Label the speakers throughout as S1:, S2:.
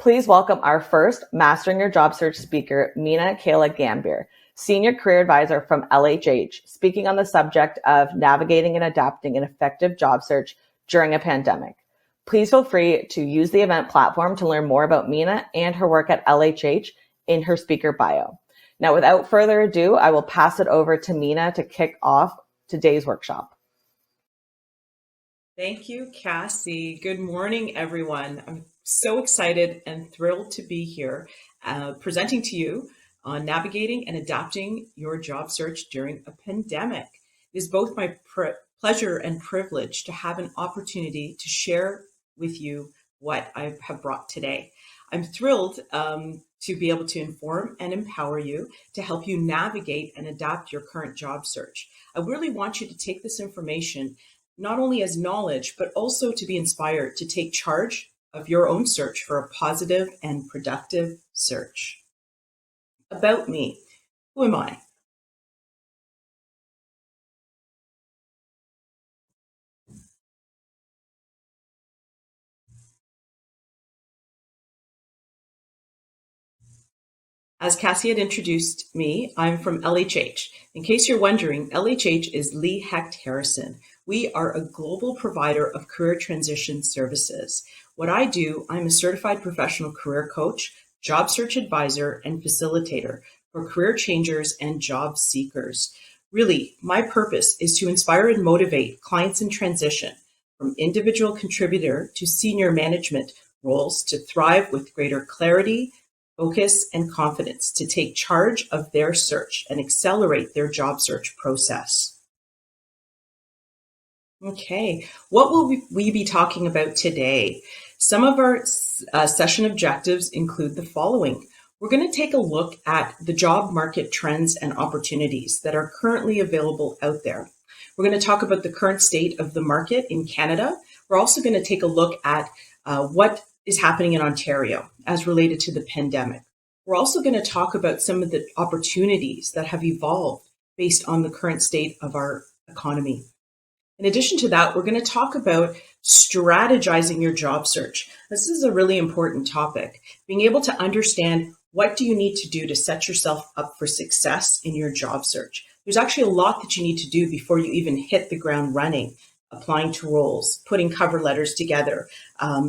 S1: Please welcome our first Mastering Your Job Search speaker, Mina Kayla Gambier, Senior Career Advisor from LHH, speaking on the subject of navigating and adapting an effective job search during a pandemic. Please feel free to use the event platform to learn more about Mina and her work at LHH in her speaker bio. Now, without further ado, I will pass it over to Mina to kick off today's workshop.
S2: Thank you, Cassie. Good morning, everyone. I'm so excited and thrilled to be here presenting to you on navigating and adapting your job search during a pandemic. It is both my pleasure and privilege to have an opportunity to share with you what I have brought today. I'm thrilled to be able to inform and empower you to help you navigate and adapt your current job search. I really want you to take this information not only as knowledge, but also to be inspired to take charge of your own search for a positive and productive search. About me, who am I? As Cassie had introduced me, I'm from LHH. In case you're wondering, LHH is Lee Hecht Harrison. We are a global provider of career transition services. What I do, I'm a certified professional career coach, job search advisor, and facilitator for career changers and job seekers. Really, my purpose is to inspire and motivate clients in transition from individual contributor to senior management roles to thrive with greater clarity, focus, and confidence to take charge of their search and accelerate their job search process. Okay, what will we be talking about today? Some of our session objectives include the following. We're going to take a look at the job market trends and opportunities that are currently available out there. We're going to talk about the current state of the market in Canada. We're also going to take a look at what is happening in Ontario as related to the pandemic. We're also going to talk about some of the opportunities that have evolved based on the current state of our economy. In addition to that, we're going to talk about strategizing your job search. This is a really important topic. Being able to understand what do you need to do to set yourself up for success in your job search. There's actually a lot that you need to do before you even hit the ground running, applying to roles, putting cover letters together,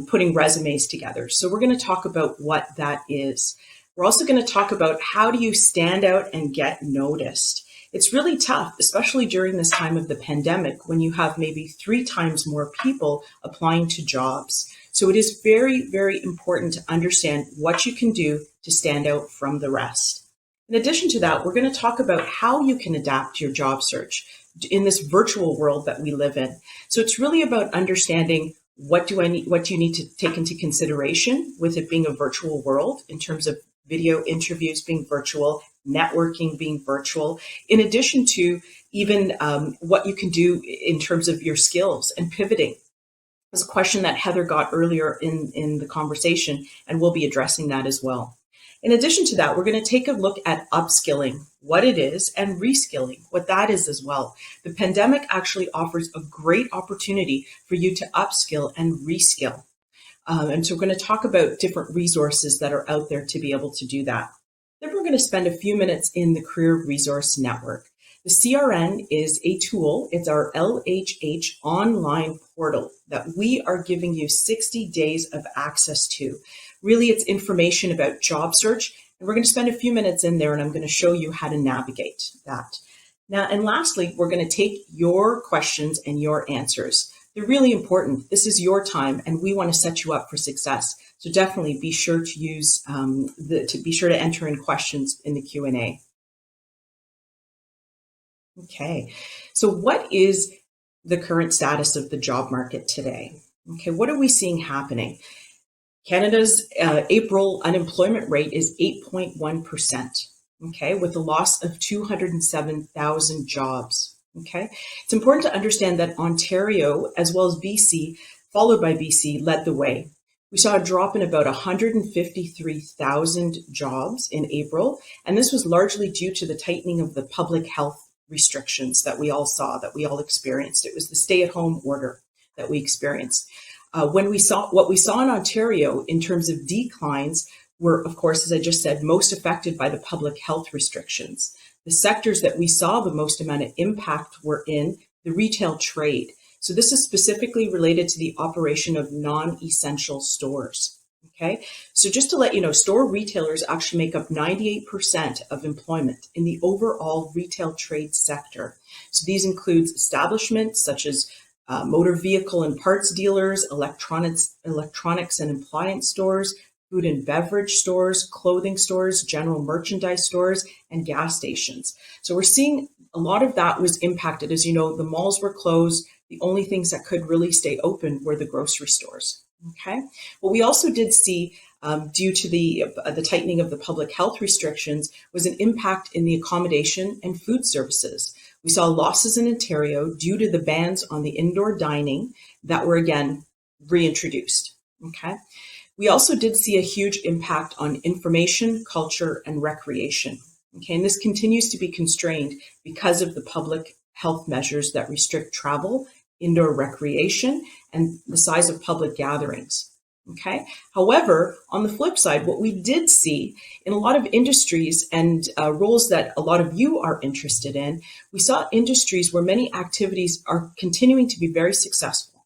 S2: putting resumes together. So we're going to talk about what that is. We're also going to talk about how do you stand out and get noticed. It's really tough, especially during this time of the pandemic, when you have maybe 3 times more people applying to jobs. So it is very, very important to understand what you can do to stand out from the rest. In addition to that, we're going to talk about how you can adapt your job search in this virtual world that we live in. So it's really about understanding what do you need to take into consideration with it being a virtual world in terms of video interviews being virtual, networking being virtual, in addition to even what you can do in terms of your skills and pivoting. It was a question that Heather got earlier in the conversation, and we'll be addressing that as well. In addition to that, we're going to take a look at upskilling, what it is, and reskilling, what that is as well. The pandemic actually offers a great opportunity for you to upskill and reskill. And so we're going to talk about different resources that are out there to be able to do that. Then we're going to spend a few minutes in the Career Resource Network. The CRN is a tool. It's our LHH online portal that we are giving you 60 days of access to. Really, it's information about job search. And we're going to spend a few minutes in there, and I'm going to show you how to navigate that. Now, and lastly, we're going to take your questions and your answers. They're really important. This is your time, and we want to set you up for success. So definitely be sure to use to enter in questions in the Q&A. Okay, so what is the current status of the job market today? Okay, what are we seeing happening? Canada's April unemployment rate is 8.1%. Okay, with a loss of 207,000 jobs. Okay, it's important to understand that Ontario, as well as BC, followed by BC, led the way. We saw a drop in about 153,000 jobs in April, and this was largely due to the tightening of the public health restrictions that we all saw, that we all experienced. It was the stay-at-home order that we experienced. What we saw in Ontario in terms of declines were, of course, as I just said, most affected by the public health restrictions. The sectors that we saw the most amount of impact were in the retail trade. So this is specifically related to the operation of non-essential stores. Okay, so just to let you know, store retailers actually make up 98% of employment in the overall retail trade sector. So these include establishments such as motor vehicle and parts dealers, electronics and appliance stores, food and beverage stores, clothing stores, general merchandise stores, and gas stations. So we're seeing a lot of that was impacted. As you know, the malls were closed. The only things that could really stay open were the grocery stores. Okay. What we also did see, due to the tightening of the public health restrictions, was an impact in the accommodation and food services. We saw losses in Ontario due to the bans on the indoor dining that were again reintroduced. Okay. We also did see a huge impact on information, culture, and recreation. Okay, and this continues to be constrained because of the public health measures that restrict travel, indoor recreation, and the size of public gatherings. Okay. However, on the flip side, what we did see in a lot of industries and roles that a lot of you are interested in, we saw industries where many activities are continuing to be very successful.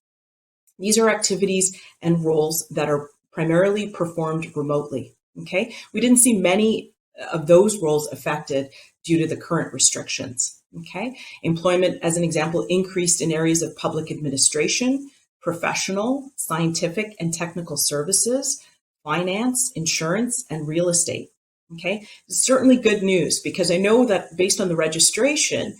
S2: These are activities and roles that are primarily performed remotely. Okay. We didn't see many of those roles affected due to the current restrictions. Okay. Employment, as an example, increased in areas of public administration, professional, scientific, and technical services, finance, insurance, and real estate. Okay. It's certainly good news because I know that based on the registration,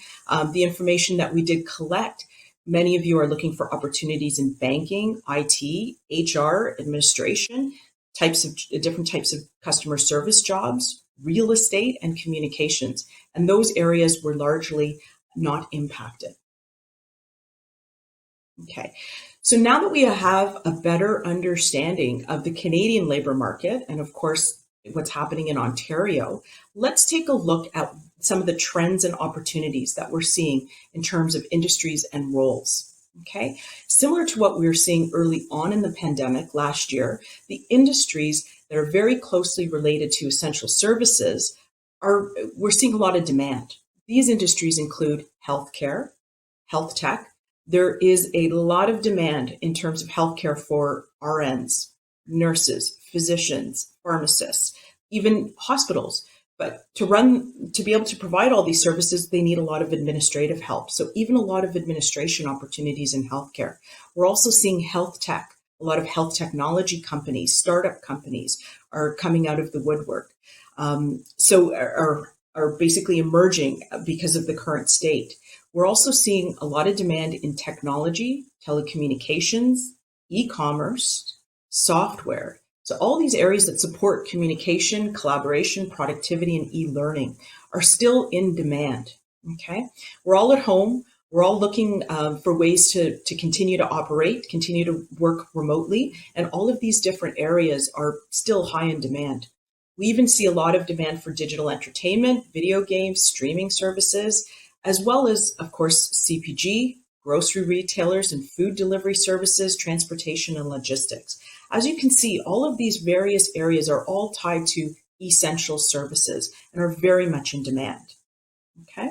S2: the information that we did collect, many of you are looking for opportunities in banking, IT, HR, administration, different types of customer service jobs, real estate, and communications. And those areas were largely not impacted. Okay, so now that we have a better understanding of the Canadian labor market and, of course, what's happening in Ontario, let's take a look at some of the trends and opportunities that we're seeing in terms of industries and roles. Okay, similar to what we were seeing early on in the pandemic last year, the industries that are very closely related to essential services we're seeing a lot of demand. These industries include healthcare, health tech. There is a lot of demand in terms of healthcare for RNs, nurses, physicians, pharmacists, even hospitals. But to be able to provide all these services, they need a lot of administrative help. So even a lot of administration opportunities in healthcare. We're also seeing health tech. A lot of health technology companies, startup companies are coming out of the woodwork. So are basically emerging because of the current state. We're also seeing a lot of demand in technology, telecommunications, e-commerce, software. So all these areas that support communication, collaboration, productivity, and e-learning are still in demand. Okay, we're all at home. We're all looking for ways to continue to operate, continue to work remotely, and all of these different areas are still high in demand. We even see a lot of demand for digital entertainment, video games, streaming services, as well as, of course, CPG, grocery retailers, and food delivery services, transportation, and logistics. As you can see, all of these various areas are all tied to essential services and are very much in demand. Okay.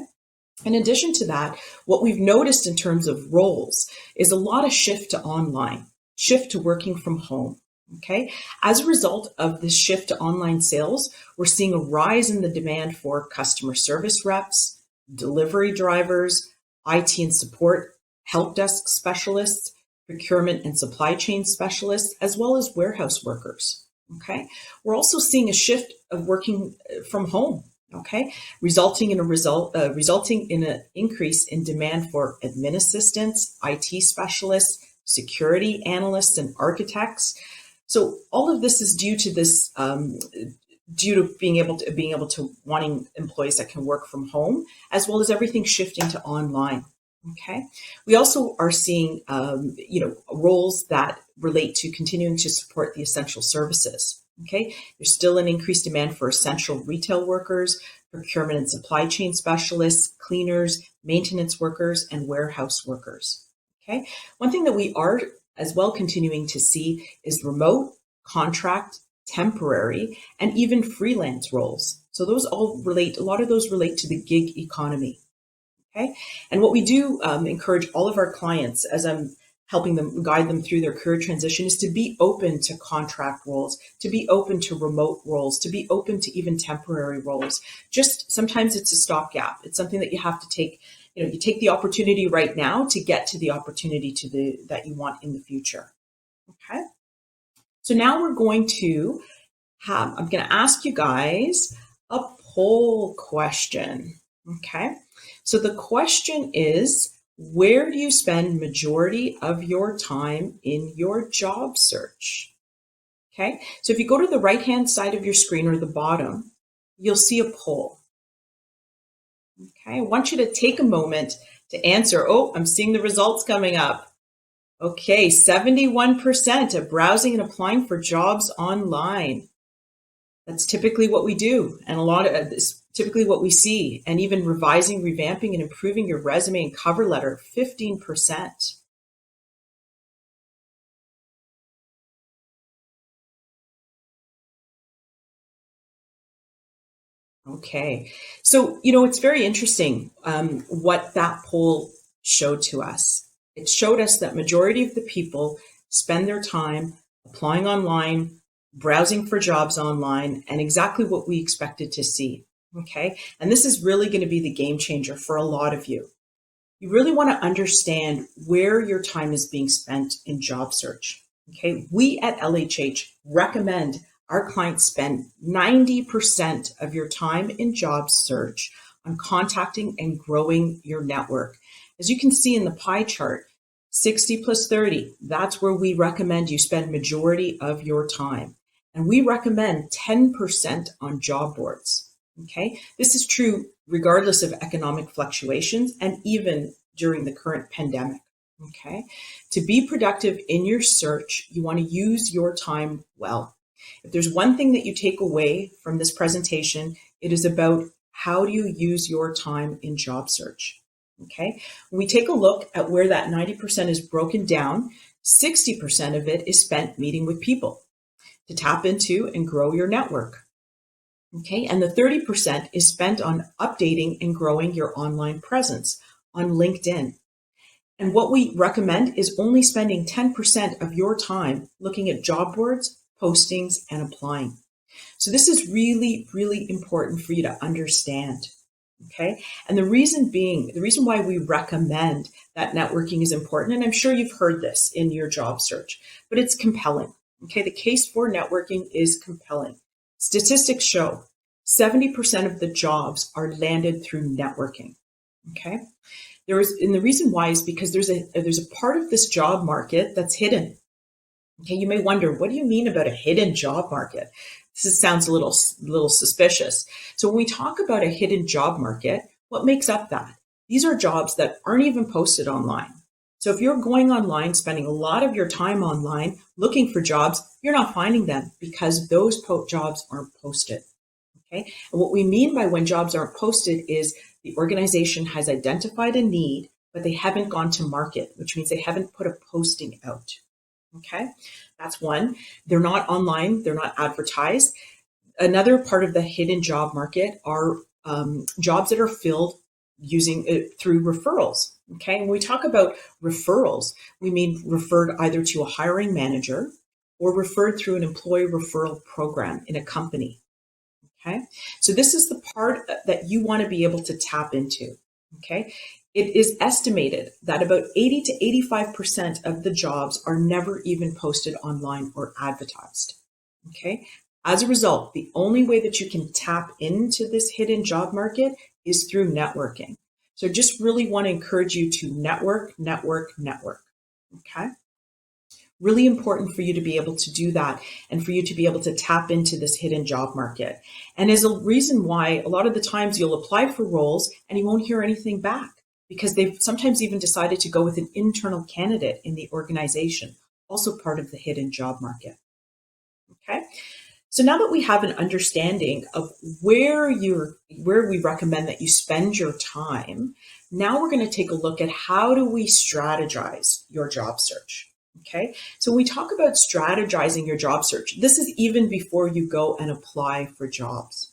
S2: In addition to that, what we've noticed in terms of roles is a lot of shift to online, shift to working from home. Okay. As a result of this shift to online sales, we're seeing a rise in the demand for customer service reps, delivery drivers, IT and support, help desk specialists, procurement and supply chain specialists, as well as warehouse workers. Okay. We're also seeing a shift of working from home. Okay, resulting in an increase in demand for admin assistants, IT specialists, security analysts, and architects. So all of this is due to being able to wanting employees that can work from home, as well as everything shifting to online. Okay, we also are seeing roles that relate to continuing to support the essential services. Okay, there's still an increased demand for essential retail workers, procurement and supply chain specialists, cleaners, maintenance workers, and warehouse workers. Okay, one thing that we are as well continuing to see is remote, contract, temporary, and even freelance roles. So those all relate, a lot of those relate to the gig economy. Okay. And what we do encourage all of our clients, as I'm helping them guide them through their career transition, is to be open to contract roles, to be open to remote roles, to be open to even temporary roles. Just sometimes it's a stopgap. It's something that you have to take, you take the opportunity right now to get to the opportunity that you want in the future. Okay. So now we're going to I'm going to ask you guys a poll question. Okay. So the question is, where do you spend majority of your time in your job search? Okay. So if you go to the right-hand side of your screen or the bottom, you'll see a poll. Okay. I want you to take a moment to answer. Oh, I'm seeing the results coming up. Okay. 71% of browsing and applying for jobs online. That's typically what we do. And a lot of this, typically what we see, and even revising, revamping, and improving your resume and cover letter, 15%. Okay. So, it's very interesting what that poll showed to us. It showed us that majority of the people spend their time applying online, browsing for jobs online, and exactly what we expected to see. Okay. And this is really going to be the game changer for a lot of you. You really want to understand where your time is being spent in job search. Okay. We at LHH recommend our clients spend 90% of your time in job search on contacting and growing your network. As you can see in the pie chart, 60 plus 30, that's where we recommend you spend majority of your time. And we recommend 10% on job boards. Okay. This is true regardless of economic fluctuations and even during the current pandemic. Okay. To be productive in your search, you want to use your time well. If there's one thing that you take away from this presentation, it is about how do you use your time in job search. Okay. When we take a look at where that 90% is broken down, 60% of it is spent meeting with people to tap into and grow your network. Okay. And the 30% is spent on updating and growing your online presence on LinkedIn. And what we recommend is only spending 10% of your time looking at job boards, postings, and applying. So this is really, really important for you to understand. Okay. And the reason why we recommend that networking is important, and I'm sure you've heard this in your job search, but it's compelling. Okay. The case for networking is compelling. Statistics show 70% of the jobs are landed through networking. Okay. And the reason why is because there's a part of this job market that's hidden. Okay. You may wonder, what do you mean about a hidden job market? This sounds a little suspicious. So when we talk about a hidden job market, what makes up that? These are jobs that aren't even posted online. So if you're going online, spending a lot of your time online looking for jobs, you're not finding them because those jobs aren't posted. Okay. And what we mean by when jobs aren't posted is the organization has identified a need, but they haven't gone to market, which means they haven't put a posting out. Okay. That's one. They're not online. They're not advertised. Another part of the hidden job market are jobs that are filled through referrals. Okay. When we talk about referrals, we mean referred either to a hiring manager or referred through an employee referral program in a company. Okay. So this is the part that you want to be able to tap into. Okay. It is estimated that about 80 to 85% of the jobs are never even posted online or advertised. Okay. As a result, the only way that you can tap into this hidden job market is through networking. So just really want to encourage you to network. Okay. Really important for you to be able to do that and for you to be able to tap into this hidden job market. And is a reason why a lot of the times you'll apply for roles and you won't hear anything back because they've sometimes even decided to go with an internal candidate in the organization, also part of the hidden job market. Okay. So now that we have an understanding of where we recommend that you spend your time, now we're going to take a look at how do we strategize your job search. Okay, so when we talk about strategizing your job search, this is even before you go and apply for jobs.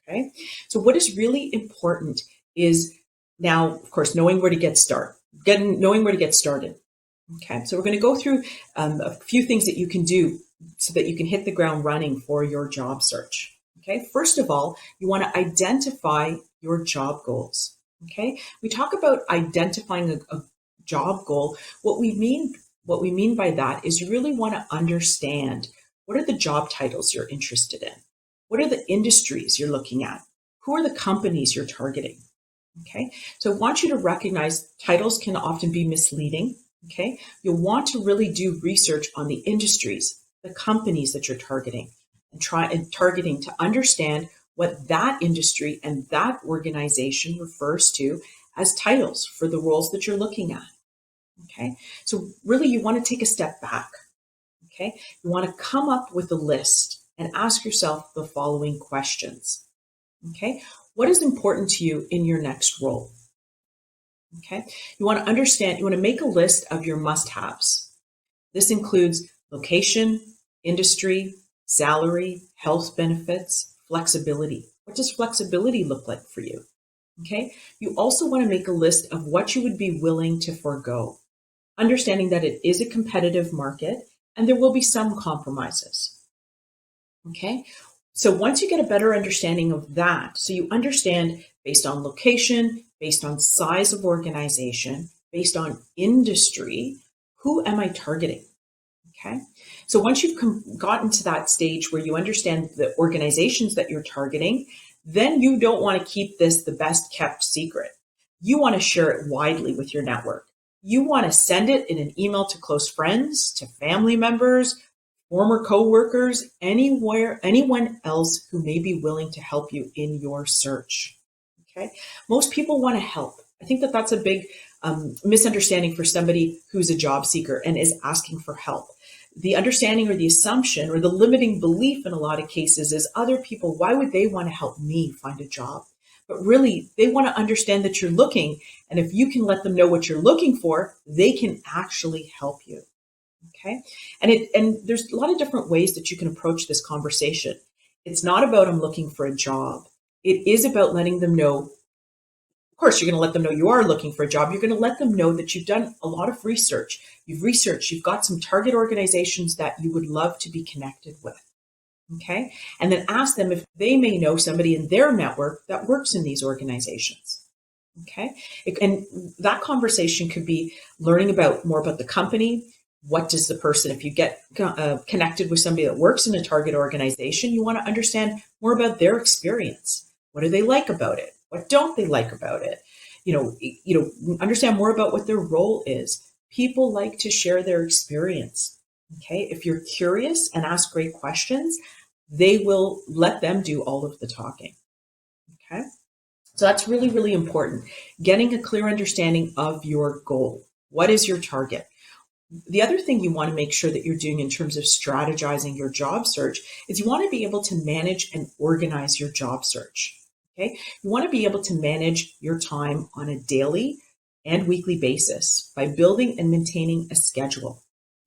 S2: Okay, so what is really important is now, of course, knowing where to get started. Okay, so we're going to go through a few things that you can do so that you can hit the ground running for your job search. Okay, first of all, you want to identify your job goals. Okay, we talk about identifying a job goal. What we mean by that is you really want to understand what are the job titles you're interested in, what are the industries you're looking at, who are the companies you're targeting. Okay, so I want you to recognize titles can often be misleading. Okay, you'll want to really do research on the industries, the companies that you're targeting, and targeting to understand what that industry and that organization refers to as titles for the roles that you're looking at. Okay, so really you want to take a step back. Okay, you want to come up with a list and ask yourself the following questions. Okay, what is important to you in your next role? Okay, you want to make a list of your must-haves. This includes location, industry, salary, health benefits, flexibility. What does flexibility look like for you? Okay, you also want to make a list of what you would be willing to forego, understanding that it is a competitive market and there will be some compromises. Okay, so once you get a better understanding of that, so you understand based on location, based on size of organization, based on industry, who am I targeting? Okay, so once you've gotten to that stage where you understand the organizations that you're targeting, then you don't want to keep this the best kept secret. You want to share it widely with your network. You want to send it in an email to close friends, to family members, former coworkers, anyone else who may be willing to help you in your search. Okay, most people want to help. I think that that's a big misunderstanding for somebody who's a job seeker and is asking for help. The understanding or the assumption or the limiting belief in a lot of cases is other people, why would they want to help me find a job? But really, they want to understand that you're looking. And if you can let them know what you're looking for, they can actually help you. Okay. And there's a lot of different ways that you can approach this conversation. It's not about I'm looking for a job. It is about letting them know. Of course, you're going to let them know you are looking for a job. You're going to let them know that you've done a lot of research. You've got some target organizations that you would love to be connected with. Okay. And then ask them if they may know somebody in their network that works in these organizations. Okay. And that conversation could be learning more about the company. What does the person, if you get connected with somebody that works in a target organization, you want to understand more about their experience. What do they like about it? What don't they like about it? Understand more about what their role is. People like to share their experience. Okay. If you're curious and ask great questions, they will let them do all of the talking. Okay. So that's really, really important. Getting a clear understanding of your goal. What is your target? The other thing you want to make sure that you're doing in terms of strategizing your job search is you want to be able to manage and organize your job search. Okay. You want to be able to manage your time on a daily and weekly basis by building and maintaining a schedule.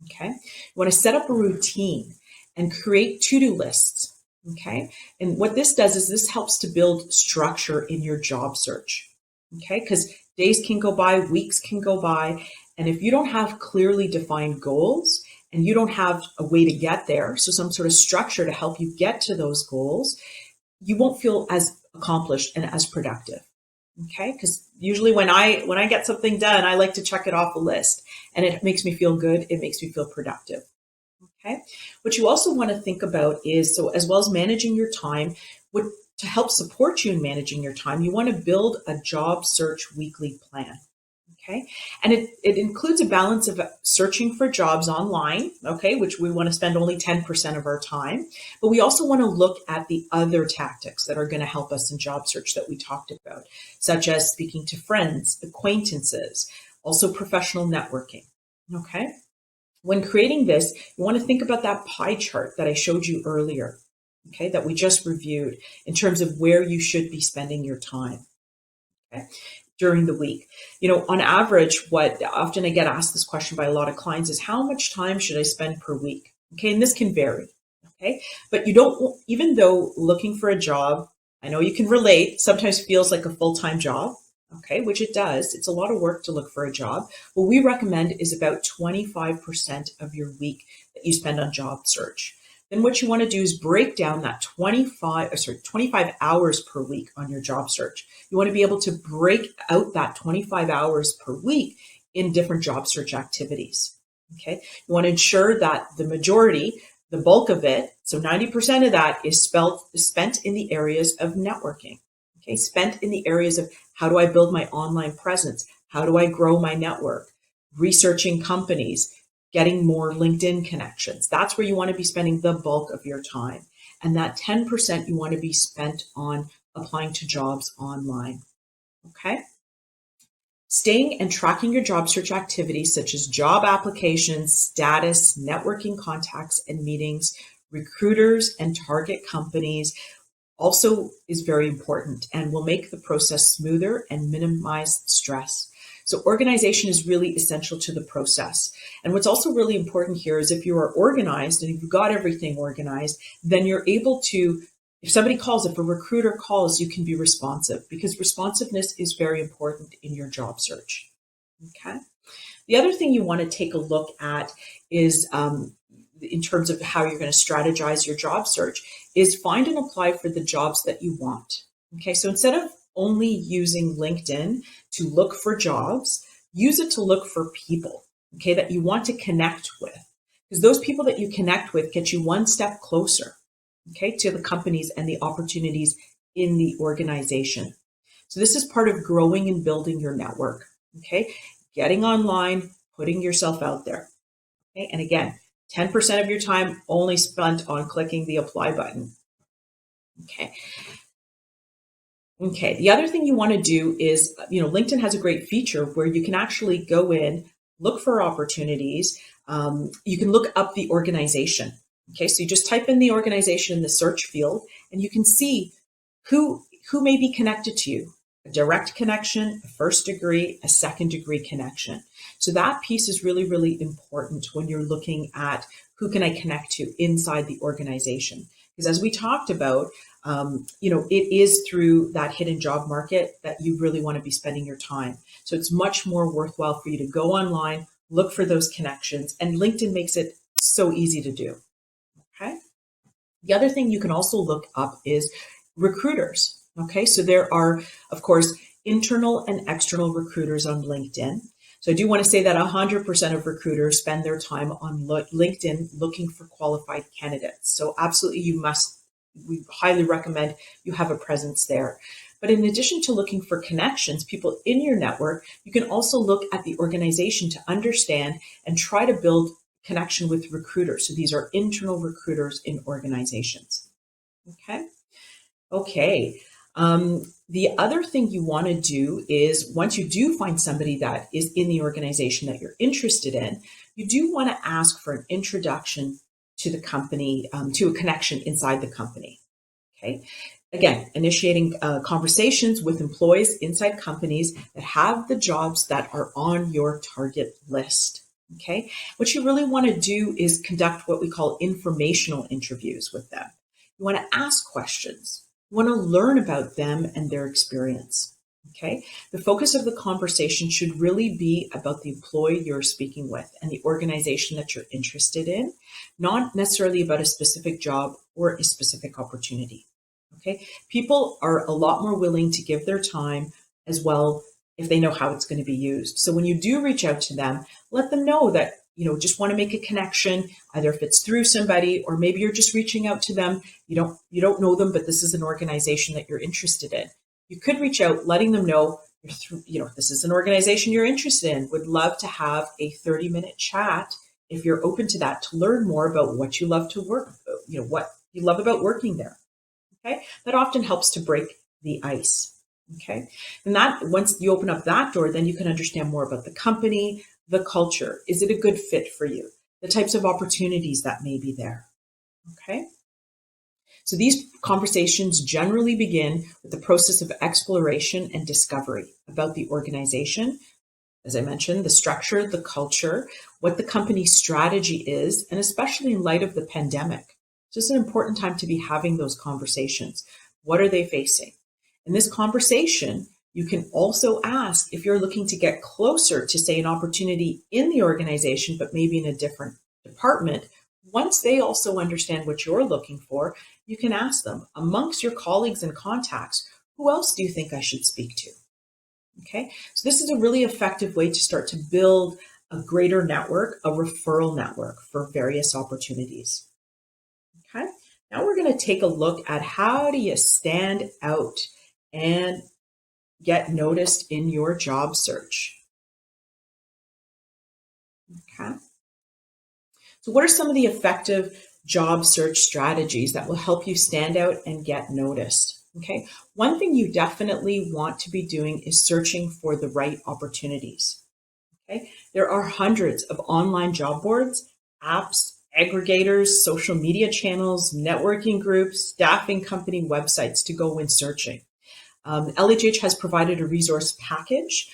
S2: Okay. You want to set up a routine and create to-do lists. Okay. And what this does is this helps to build structure in your job search. Okay. Because days can go by, weeks can go by. And if you don't have clearly defined goals and you don't have a way to get there, so some sort of structure to help you get to those goals, you won't feel as accomplished and as productive. Okay. Because usually when I get something done, I like to check it off a list and it makes me feel good. It makes me feel productive. Okay. What you also want to think about is, so as well as managing your time, to help support you in managing your time, you want to build a job search weekly plan. Okay. And it includes a balance of searching for jobs online, okay, which we want to spend only 10% of our time. But we also want to look at the other tactics that are going to help us in job search that we talked about, such as speaking to friends, acquaintances, also professional networking. Okay. When creating this, you want to think about that pie chart that I showed you earlier, okay, that we just reviewed in terms of where you should be spending your time. Okay. during the week. On average, what often I get asked this question by a lot of clients is, how much time should I spend per week? Okay. And this can vary. Okay. But even though looking for a job, I know you can relate, sometimes feels like a full-time job. Okay. Which it does. It's a lot of work to look for a job. What we recommend is about 25% of your week that you spend on job search. Then what you want to do is break down that 25 hours per week on your job search. You want to be able to break out that 25 hours per week in different job search activities. Okay. You want to ensure that the bulk of it, so 90% of that is spent in the areas of networking. Okay. Spent in the areas of, how do I build my online presence? How do I grow my network? Researching companies, getting more LinkedIn connections. That's where you want to be spending the bulk of your time. And that 10% you want to be spent on applying to jobs online. Okay. Staying and tracking your job search activities such as job applications, status, networking contacts and meetings, recruiters and target companies also is very important and will make the process smoother and minimize stress. So organization is really essential to the process. And what's also really important here is, if you are organized and you've got everything organized, then you're able to, if a recruiter calls, you can be responsive, because responsiveness is very important in your job search. Okay. The other thing you want to take a look at is, in terms of how you're going to strategize your job search, is find and apply for the jobs that you want. Okay. So instead of only using LinkedIn to look for jobs, use it to look for people, okay, that you want to connect with, because those people that you connect with get you one step closer, okay, to the companies and the opportunities in the organization. So this is part of growing and building your network, okay, getting online, putting yourself out there, okay, and again, 10% of your time only spent on clicking the apply button, okay. Okay. The other thing you want to do is, LinkedIn has a great feature where you can actually go in, look for opportunities. You can look up the organization. Okay. So you just type in the organization in the search field and you can see who may be connected to you. A direct connection, a first degree, a second degree connection. So that piece is really, really important when you're looking at who can I connect to inside the organization. Because as we talked about, it is through that hidden job market that you really want to be spending your time. So it's much more worthwhile for you to go online, look for those connections, and LinkedIn makes it so easy to do. Okay. The other thing you can also look up is recruiters. Okay. So there are, of course, internal and external recruiters on LinkedIn. So I do want to say that 100% of recruiters spend their time on LinkedIn looking for qualified candidates. So absolutely, we highly recommend you have a presence there. But in addition to looking for connections, people in your network, you can also look at the organization to understand and try to build connection with recruiters. So these are internal recruiters in organizations. Okay. Okay. The other thing you want to do is, once you do find somebody that is in the organization that you're interested in, you do want to ask for an introduction to the company, to a connection inside the company. Okay. Again, initiating conversations with employees inside companies that have the jobs that are on your target list. Okay. What you really want to do is conduct what we call informational interviews with them. You want to ask questions. You want to learn about them and their experience. Okay. The focus of the conversation should really be about the employee you're speaking with and the organization that you're interested in, not necessarily about a specific job or a specific opportunity. Okay. People are a lot more willing to give their time as well if they know how it's going to be used. So when you do reach out to them, let them know that, just want to make a connection, either if it's through somebody or maybe you're just reaching out to them. You don't know them, but this is an organization that you're interested in. You could reach out, letting them know, this is an organization you're interested in. Would love to have a 30-minute chat if you're open to that, to learn more about what you love to work, what you love about working there. Okay. That often helps to break the ice. Okay. And that, once you open up that door, then you can understand more about the company, the culture. Is it a good fit for you? The types of opportunities that may be there. Okay. So these conversations generally begin with the process of exploration and discovery about the organization, as I mentioned, the structure, the culture, what the company's strategy is, and especially in light of the pandemic. So it's an important time to be having those conversations. What are they facing? In this conversation, you can also ask if you're looking to get closer to, say, an opportunity in the organization, but maybe in a different department. Once they also understand what you're looking for, you can ask them, amongst your colleagues and contacts, who else do you think I should speak to? Okay, so this is a really effective way to start to build a greater network, a referral network for various opportunities. Okay, now we're going to take a look at how do you stand out and get noticed in your job search. Okay, so what are some of the effective job search strategies that will help you stand out and get noticed? Okay, one thing you definitely want to be doing is searching for the right opportunities. Okay, there are hundreds of online job boards, apps, aggregators, social media channels, networking groups, staffing company websites to go when searching. LHH has provided a resource package,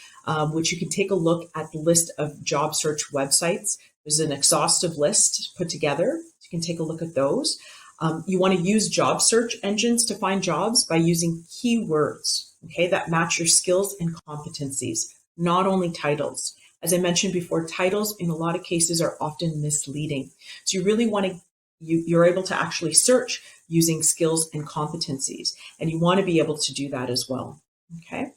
S2: which you can take a look at the list of job search websites. There's an exhaustive list put together. You can take a look at those. You want to use job search engines to find jobs by using keywords, okay, that match your skills and competencies, not only titles. As I mentioned before, titles in a lot of cases are often misleading. So you really want to, you're able to actually search using skills and competencies, and you want to be able to do that as well, okay?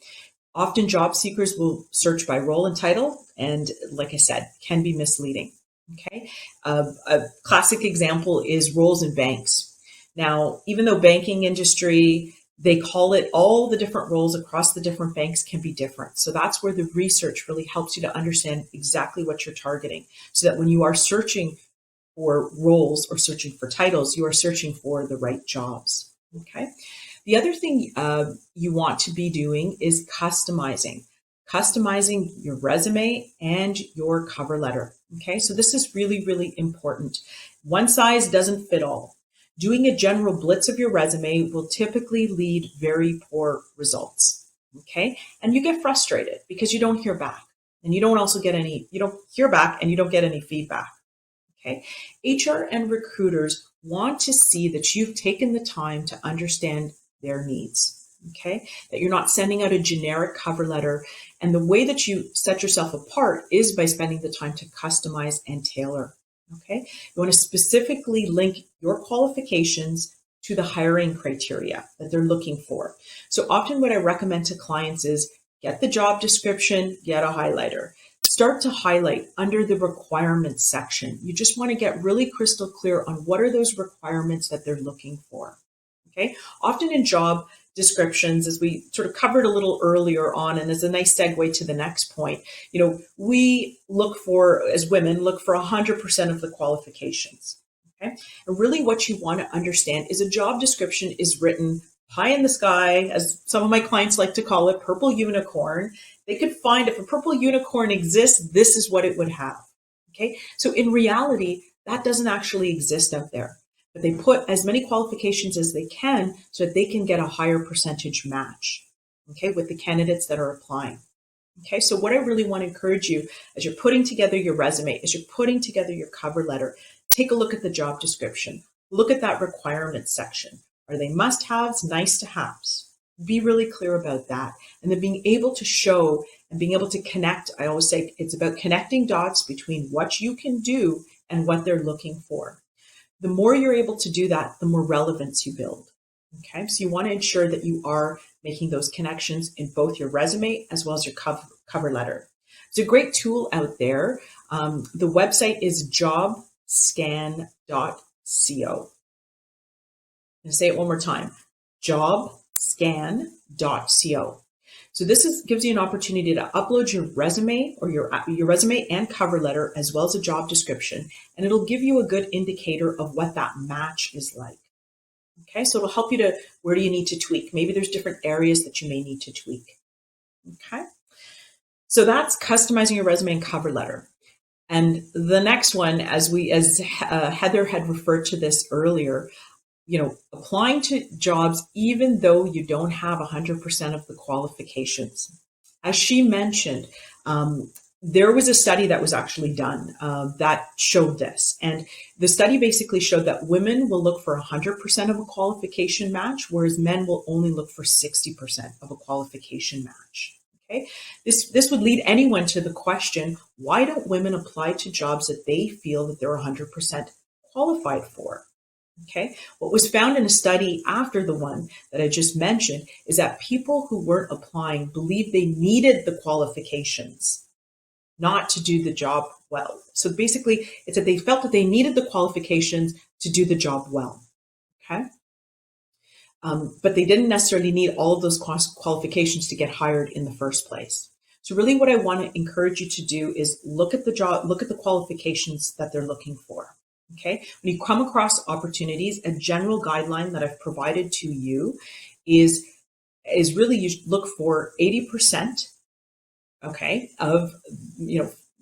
S2: Often job seekers will search by role and title, and like I said, can be misleading. Okay, a classic example is roles in banks. Now, even though banking industry, they call it, all the different roles across the different banks can be different. So that's where the research really helps you to understand exactly what you're targeting, so that when you are searching for roles or searching for titles, you are searching for the right jobs. Okay. The other thing you want to be doing is customizing your resume and your cover letter. Okay, so this is really, really important. One size doesn't fit all. Doing a general blitz of your resume will typically lead very poor results. Okay, and you get frustrated because you don't hear back, and you don't hear back and you don't get any feedback. Okay, HR and recruiters want to see that you've taken the time to understand their needs. Okay, that you're not sending out a generic cover letter. And the way that you set yourself apart is by spending the time to customize and tailor. Okay, you want to specifically link your qualifications to the hiring criteria that they're looking for. So often what I recommend to clients is get the job description, get a highlighter. Start to highlight under the requirements section. You just want to get really crystal clear on what are those requirements that they're looking for. Okay, often in job descriptions, as we sort of covered a little earlier on, and as a nice segue to the next point, we look for, as women, look for 100% of the qualifications. Okay, and really what you want to understand is a job description is written pie in the sky, as some of my clients like to call it, purple unicorn. They could find, if a purple unicorn exists, this is what it would have. Okay, so in reality, that doesn't actually exist out there. But they put as many qualifications as they can so that they can get a higher percentage match, okay, with the candidates that are applying. Okay, so what I really want to encourage you as you're putting together your resume, as you're putting together your cover letter, take a look at the job description. Look at that requirements section. Are they must-haves, nice-to-haves? Be really clear about that. And then being able to show and being able to connect. I always say it's about connecting dots between what you can do and what they're looking for. The more you're able to do that, the more relevance you build. Okay, so you want to ensure that you are making those connections in both your resume as well as your cover letter. There's a great tool out there. The website is jobscan.co. I'm going to say it one more time, jobscan.co. So this gives you an opportunity to upload your resume or your resume and cover letter as well as a job description, and it'll give you a good indicator of what that match is like. Okay, so it'll help you to, where do you need to tweak? Maybe there's different areas that you may need to tweak. Okay, so that's customizing your resume and cover letter. And the next one, as Heather had referred to this earlier, applying to jobs even though you don't have 100% of the qualifications. As she mentioned, there was a study that was actually done that showed this. And the study basically showed that women will look for 100% of a qualification match, whereas men will only look for 60% of a qualification match. Okay. This would lead anyone to the question, why don't women apply to jobs that they feel that they're 100% qualified for? Okay. What was found in a study after the one that I just mentioned is that people who weren't applying believed they needed the qualifications not to do the job well. So basically, it's that they felt that they needed the qualifications to do the job well. Okay. But they didn't necessarily need all of those qualifications to get hired in the first place. So really what I want to encourage you to do is look at the job, look at the qualifications that they're looking for. Okay. When you come across opportunities, a general guideline that I've provided to you is really you look for 80%, okay, of,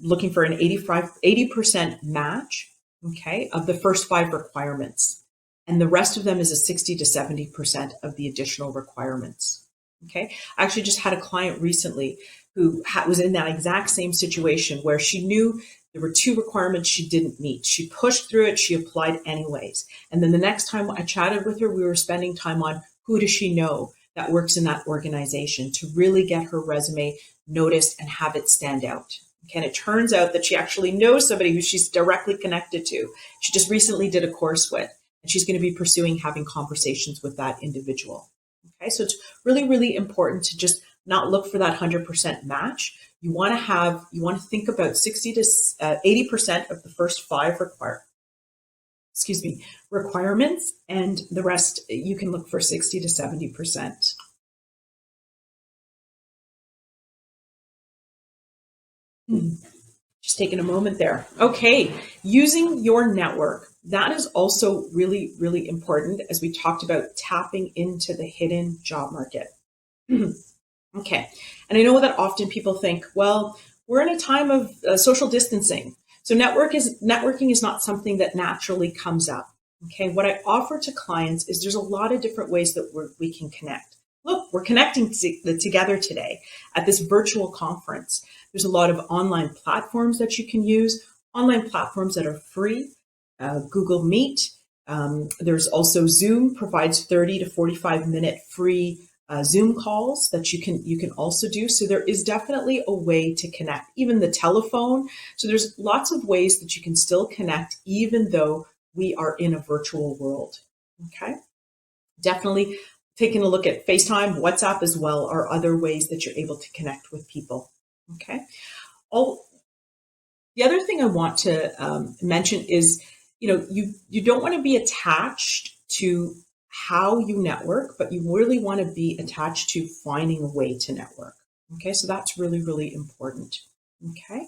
S2: looking for an 80% match, okay, of the first 5 requirements. And the rest of them is a 60 to 70% of the additional requirements. Okay. I actually just had a client recently who was in that exact same situation where she knew there were 2 requirements she didn't meet. She pushed through it. She applied anyways. And then the next time I chatted with her, we were spending time on who does she know that works in that organization to really get her resume noticed and have it stand out. Okay, and it turns out that she actually knows somebody who she's directly connected to. She just recently did a course with, and she's going to be pursuing having conversations with that individual. Okay, so it's really, really important to just not look for that 100% match. You want to think about 60 to 80% of the first 5 requirements, and the rest you can look for 60 to 70%. Just taking a moment there. Okay, using your network. That is also really, really important as we talked about tapping into the hidden job market. Okay, and I know that often people think, well, we're in a time of social distancing. So networking is not something that naturally comes up. Okay, what I offer to clients is there's a lot of different ways that we can connect. Look, we're connecting together today at this virtual conference. There's a lot of online platforms that you can use, online platforms that are free, Google Meet. There's also Zoom provides 30 to 45-minute free Zoom calls that you can also do. So there is definitely a way to connect, even the telephone. So there's lots of ways that you can still connect, even though we are in a virtual world. Okay. Definitely taking a look at FaceTime, WhatsApp as well are other ways that you're able to connect with people. Okay. The other thing I want to mention is, you don't want to be attached to how you network, but you really want to be attached to finding a way to network. Okay, so that's really, really important. Okay,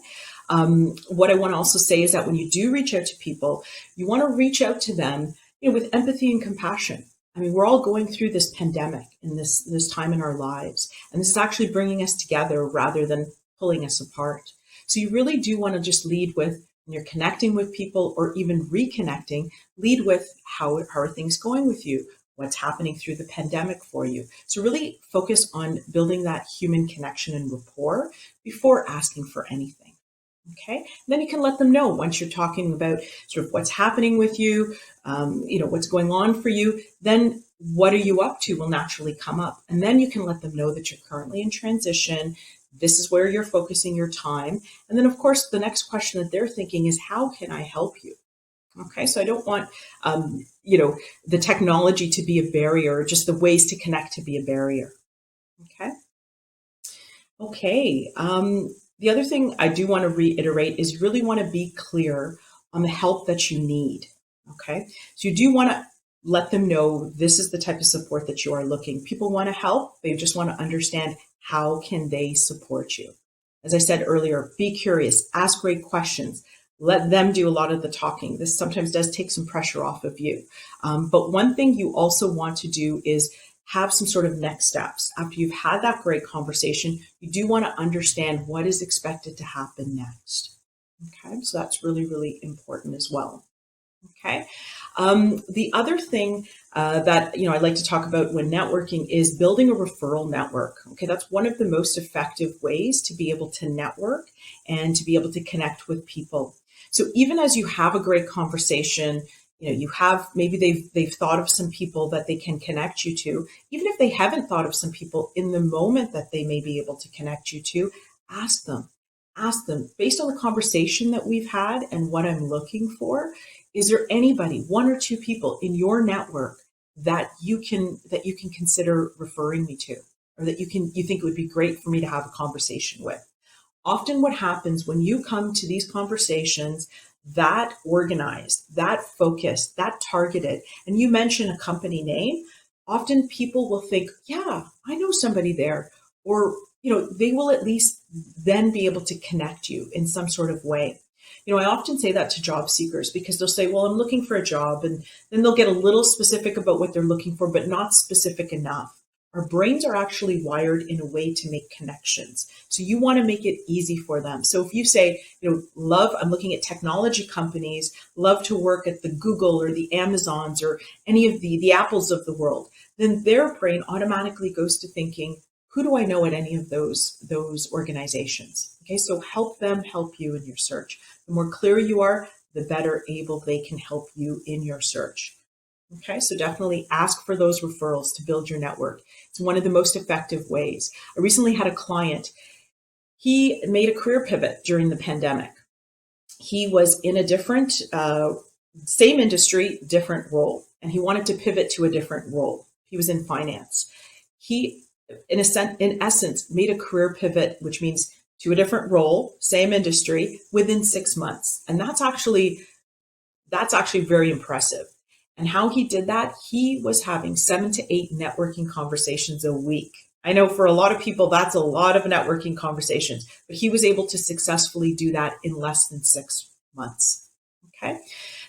S2: what I want to also say is that when you do reach out to people, you want to reach out to them, with empathy and compassion. I mean, we're all going through this pandemic in this time in our lives, and this is actually bringing us together rather than pulling us apart. So you really do want to just lead with, when you're connecting with people or even reconnecting, lead with how are things going with you? What's happening through the pandemic for you? So really focus on building that human connection and rapport before asking for anything. Okay. And then you can let them know once you're talking about sort of what's happening with you, what's going on for you, then what are you up to will naturally come up. And then you can let them know that you're currently in transition. This is where you're focusing your time. And then, of course, the next question that they're thinking is, how can I help you? Okay, so I don't want, the technology to be a barrier, just the ways to connect to be a barrier. Okay. The other thing I do want to reiterate is you really want to be clear on the help that you need. Okay, so you do want to let them know this is the type of support that you are looking. People want to help. They just want to understand how can they support you. As I said earlier, be curious, ask great questions. Let them do a lot of the talking. This sometimes does take some pressure off of you. But one thing you also want to do is have some sort of next steps. After you've had that great conversation, you do want to understand what is expected to happen next. Okay, so that's really, really important as well. Okay. The other thing that I like to talk about when networking is building a referral network. Okay, that's one of the most effective ways to be able to network and to be able to connect with people. So even as you have a great conversation, you have maybe they've thought of some people that they can connect you to. Even if they haven't thought of some people in the moment that they may be able to connect you to, ask them. Ask them based on the conversation that we've had and what I'm looking for. Is there anybody, one or two people in your network that you can consider referring me to, or that you think it would be great for me to have a conversation with? Often what happens when you come to these conversations that organized, that focused, that targeted, and you mention a company name, often people will think, yeah, I know somebody there, or they will at least then be able to connect you in some sort of way. I often say that to job seekers because they'll say, well, I'm looking for a job. And then they'll get a little specific about what they're looking for, but not specific enough. Our brains are actually wired in a way to make connections. So you want to make it easy for them. So if you say, I'm looking at technology companies, love to work at the Google or the Amazons or any of the Apples of the world, then their brain automatically goes to thinking, who do I know at any of those organizations? Okay, so help them help you in your search. The more clear you are, the better able they can help you in your search. Okay, so definitely ask for those referrals to build your network. It's one of the most effective ways. I recently had a client. He made a career pivot during the pandemic. He was in a different, same industry, different role, and he wanted to pivot to a different role. He was in finance. He, in essence, made a career pivot, which means to a different role, same industry, within 6 months. And that's actually very impressive. And how he did that, he was having 7 to 8 networking conversations a week. I know for a lot of people, that's a lot of networking conversations, but he was able to successfully do that in less than 6 months. Okay.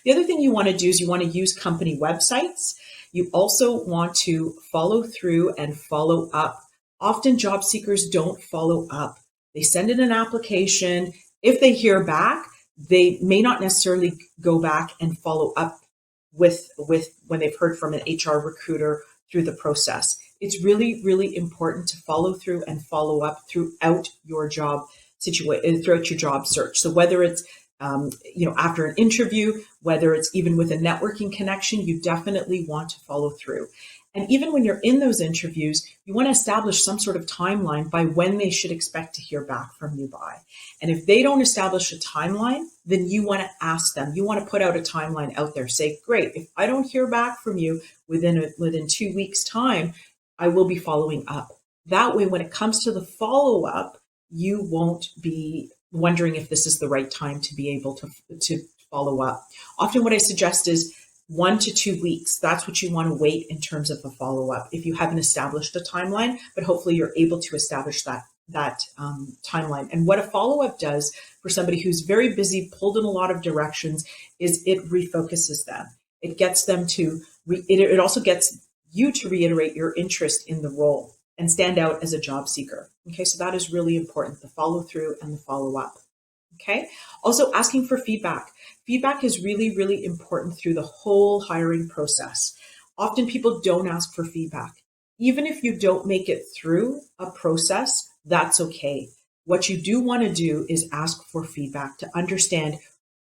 S2: The other thing you want to do is you want to use company websites. You also want to follow through and follow up. Often job seekers don't follow up. They send in an application. If they hear back, they may not necessarily go back and follow up with when they've heard from an HR recruiter through the process. It's really, really important to follow through and follow up throughout your job situation, throughout your job search. So whether it's after an interview, whether it's even with a networking connection, you definitely want to follow through. And even when you're in those interviews, you want to establish some sort of timeline by when they should expect to hear back from you by. And if they don't establish a timeline, then you want to ask them. You want to put out a timeline out there. Say, great, if I don't hear back from you within 2 weeks' time, I will be following up. That way, when it comes to the follow-up, you won't be wondering if this is the right time to be able to follow up. Often what I suggest is 1 to 2 weeks. That's what you want to wait in terms of the follow-up if you haven't established a timeline, but hopefully you're able to establish that timeline. And what a follow-up does for somebody who's very busy, pulled in a lot of directions, is it refocuses them. It gets them to, it also gets you to reiterate your interest in the role and stand out as a job seeker. Okay, so that is really important, the follow through and the follow up. Okay, also asking for feedback. Feedback is really, really important through the whole hiring process. Often people don't ask for feedback. Even if you don't make it through a process, that's okay. What you do want to do is ask for feedback to understand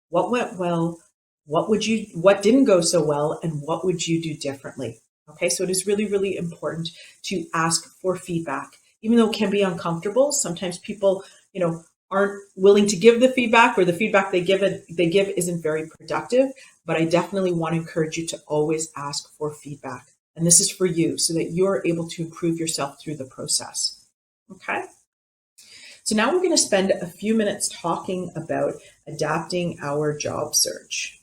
S2: what went well, what didn't go so well, and what would you do differently. Okay, so it is really, really important to ask for feedback. Even though it can be uncomfortable, sometimes people, aren't willing to give the feedback, or the feedback they give isn't very productive. But I definitely want to encourage you to always ask for feedback. And this is for you so that you're able to improve yourself through the process. Okay. So now we're going to spend a few minutes talking about adapting our job search.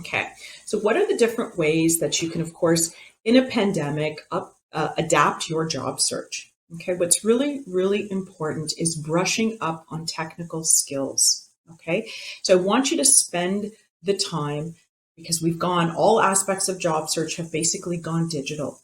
S2: Okay, so what are the different ways that you can, of course, in a pandemic, adapt your job search? Okay, what's really, really important is brushing up on technical skills. Okay, so I want you to spend the time, because all aspects of job search have basically gone digital.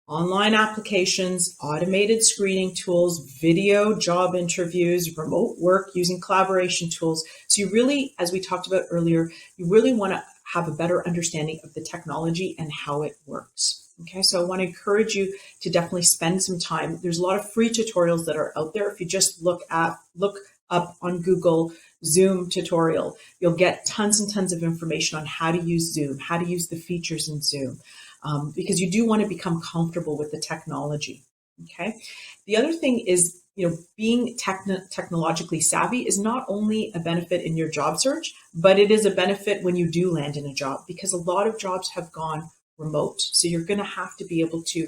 S2: online applications, automated screening tools, video job interviews, remote work using collaboration tools. So you really, as we talked about earlier, you really want to have a better understanding of the technology and how it works. Okay, so I want to encourage you to definitely spend some time. There's a lot of free tutorials that are out there. If you just look up on Google Zoom tutorial, you'll get tons and tons of information on how to use Zoom, how to use the features in Zoom, because you do want to become comfortable with the technology. Okay. The other thing is, being technologically savvy is not only a benefit in your job search, but it is a benefit when you do land in a job, because a lot of jobs have gone remote. So you're going to have to be able to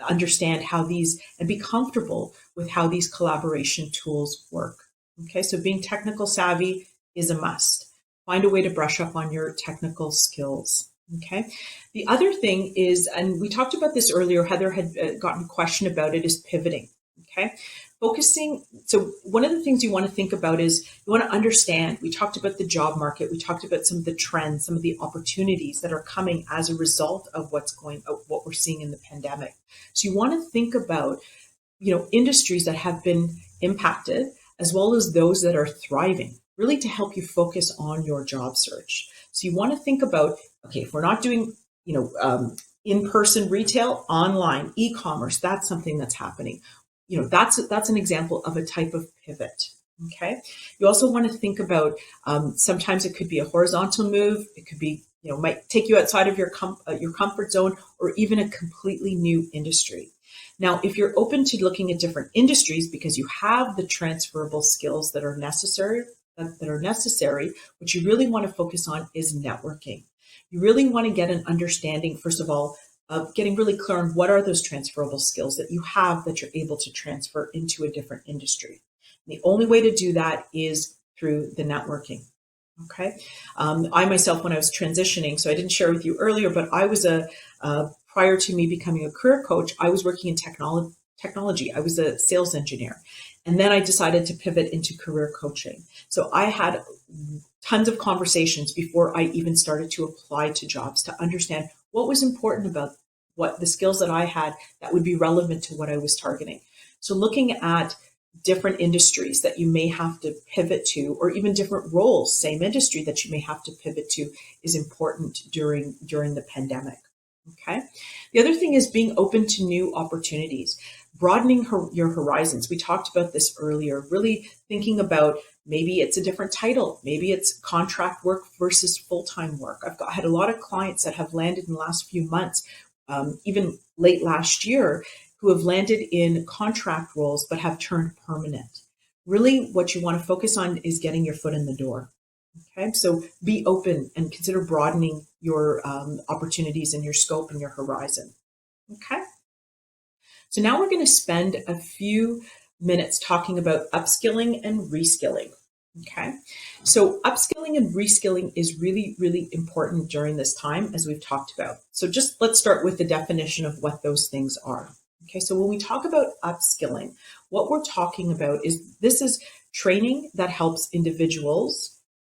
S2: understand how these and be comfortable with how these collaboration tools work. Okay, so being technical savvy is a must. Find a way to brush up on your technical skills. Okay, the other thing is, and we talked about this earlier, Heather had gotten a question about it, is pivoting. Okay, focusing. So one of the things you want to think about is you want to understand, we talked about the job market. We talked about some of the trends, some of the opportunities that are coming as a result of what we're seeing in the pandemic. So you want to think about, industries that have been impacted as well as those that are thriving, really to help you focus on your job search. So you want to think about, okay, if we're not doing, in-person retail, online, e-commerce, that's something that's happening. That's an example of a type of pivot. Okay. You also want to think about, sometimes it could be a horizontal move. It could be, might take you outside of your comfort zone, or even a completely new industry. Now, if you're open to looking at different industries because you have the transferable skills that are necessary, what you really want to focus on is networking. You really want to get an understanding, first of all, of getting really clear on what are those transferable skills that you have that you're able to transfer into a different industry. And the only way to do that is through the networking. Okay. I myself, when I was transitioning, so I didn't share with you earlier, but I was prior to me becoming a career coach, I was working in technology. I was a sales engineer. And then I decided to pivot into career coaching. So I had tons of conversations before I even started to apply to jobs to understand what was important about what the skills that I had that would be relevant to what I was targeting. So looking at different industries that you may have to pivot to, or even different roles, same industry that you may have to pivot to, is important during the pandemic. Okay. The other thing is being open to new opportunities, broadening your horizons. We talked about this earlier, really thinking about maybe it's a different title. Maybe it's contract work versus full-time work. I've had a lot of clients that have landed in the last few months, even late last year, who have landed in contract roles but have turned permanent. Really, what you want to focus on is getting your foot in the door. Okay, so be open and consider broadening your opportunities and your scope and your horizon. Okay, so now we're going to spend a few minutes talking about upskilling and reskilling. Okay, so upskilling and reskilling is really, really important during this time, as we've talked about. So just let's start with the definition of what those things are. Okay, so when we talk about upskilling, what we're talking about is this is training that helps individuals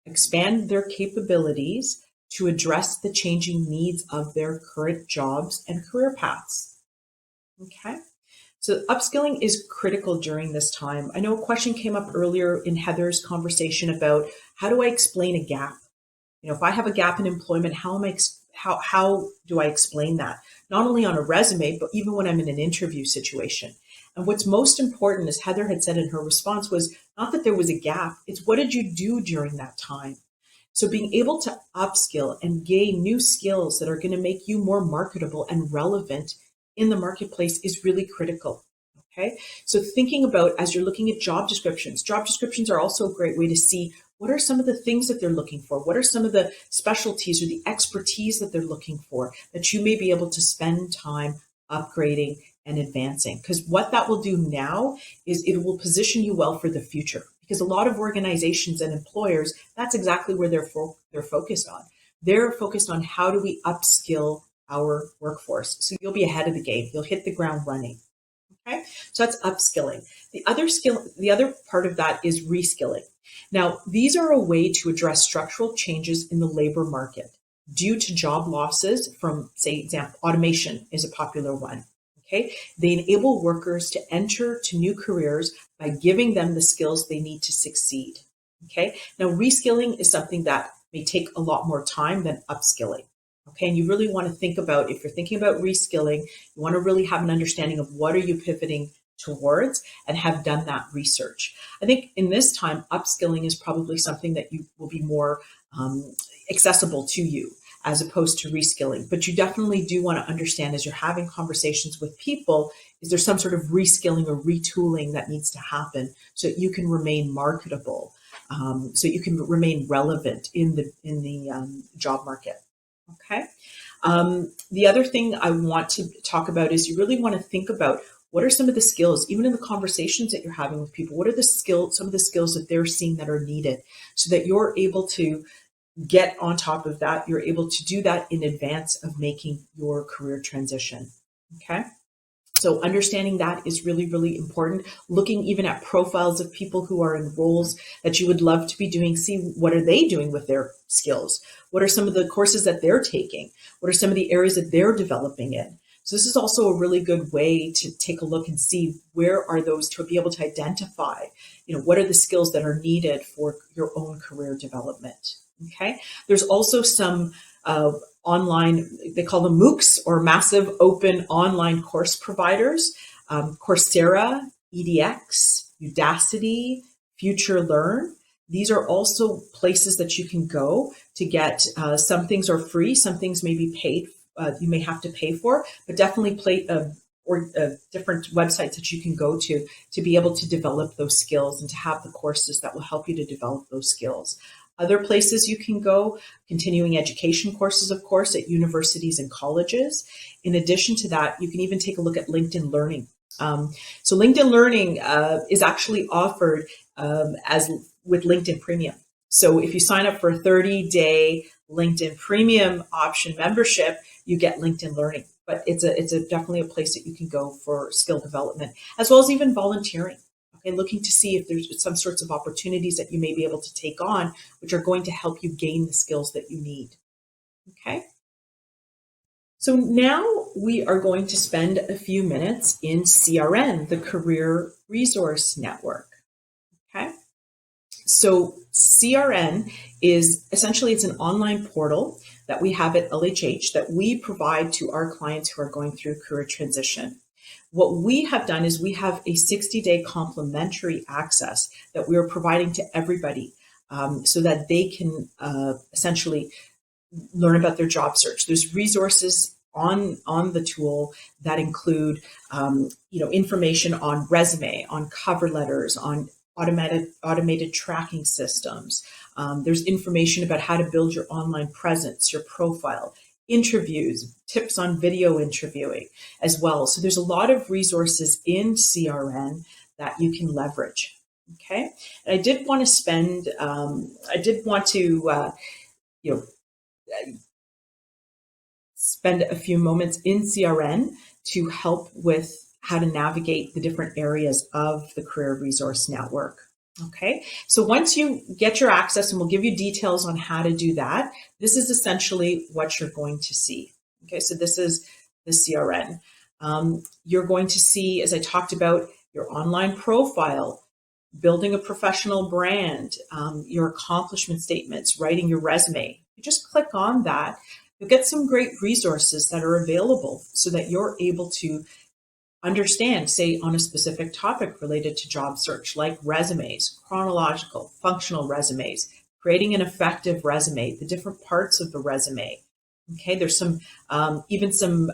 S2: expand their capabilities to address the changing needs of their current jobs and career paths. Okay, so upskilling is critical during this time. I know a question came up earlier in Heather's conversation about how do I explain a gap? If I have a gap in employment, how do I explain that? Not only on a resume, but even when I'm in an interview situation. And what's most important, as Heather had said in her response, was not that there was a gap, it's what did you do during that time? So being able to upskill and gain new skills that are going to make you more marketable and relevant in the marketplace is really critical. Okay, so thinking about, as you're looking at job descriptions are also a great way to see what are some of the things that they're looking for? What are some of the specialties or the expertise that they're looking for that you may be able to spend time upgrading and advancing? Because what that will do now is it will position you well for the future. Because a lot of organizations and employers, that's exactly where they're focused on. They're focused on how do we upskill our workforce. So you'll be ahead of the game. You'll hit the ground running. Okay, so that's upskilling. The other part of that is reskilling. Now, these are a way to address structural changes in the labor market due to job losses from, say, example, automation is a popular one. Okay, they enable workers to enter to new careers by giving them the skills they need to succeed. Okay, now reskilling is something that may take a lot more time than upskilling. Okay, and you really want to think about, if you're thinking about reskilling, you want to really have an understanding of what are you pivoting towards and have done that research. I think in this time, upskilling is probably something that you will be more accessible to you as opposed to reskilling. But you definitely do want to understand, as you're having conversations with people, is there some sort of reskilling or retooling that needs to happen so that you can remain marketable, so you can remain relevant in the job market. Okay. The other thing I want to talk about is you really want to think about what are some of the skills, even in the conversations that you're having with people, what are the skills, some of the skills that they're seeing that are needed so that you're able to get on top of that. You're able to do that in advance of making your career transition. Okay. So understanding that is really, really important. Looking even at profiles of people who are in roles that you would love to be doing, see what are they doing with their skills? What are some of the courses that they're taking? What are some of the areas that they're developing in? So this is also a really good way to take a look and see where are those, to be able to identify, what are the skills that are needed for your own career development. Okay. There's also some online, they call them MOOCs, or massive open online course providers. Coursera, EDX, Udacity, Future Learn. These are also places that you can go to get, some things are free, some things may be paid, you may have to pay for, but definitely different websites that you can go to be able to develop those skills and to have the courses that will help you to develop those skills. Other places you can go, continuing education courses, of course, at universities and colleges. In addition to that, you can even take a look at LinkedIn Learning. So LinkedIn Learning is actually offered as with LinkedIn Premium. So if you sign up for a 30-day LinkedIn Premium option membership, you get LinkedIn Learning. But it's definitely a place that you can go for skill development, as well as even volunteering. And looking to see if there's some sorts of opportunities that you may be able to take on, which are going to help you gain the skills that you need. Okay. So now we are going to spend a few minutes in CRN, the Career Resource Network. Okay. So CRN is essentially, it's an online portal that we have at LHH that we provide to our clients who are going through career transition. What we have done is we have a 60-day complimentary access that we are providing to everybody, so that they can essentially learn about their job search. There's resources on the tool that include information on resume, on cover letters, on automated tracking systems. There's information about how to build your online presence, your profile, interviews, tips on video interviewing as well. So there's a lot of resources in CRN that you can leverage. Okay. And I did want to spend a few moments in CRN to help with how to navigate the different areas of the Career Resource Network. Okay, so once you get your access, and we'll give you details on how to do that, this is essentially what you're going to see. Okay, so this is the CRN. You're going to see, as I talked about, your online profile, building a professional brand, your accomplishment statements, writing your resume. You just click on that. You'll get some great resources that are available so that you're able to understand, say, on a specific topic related to job search, like resumes, chronological, functional resumes, creating an effective resume, the different parts of the resume. Okay, there's some even some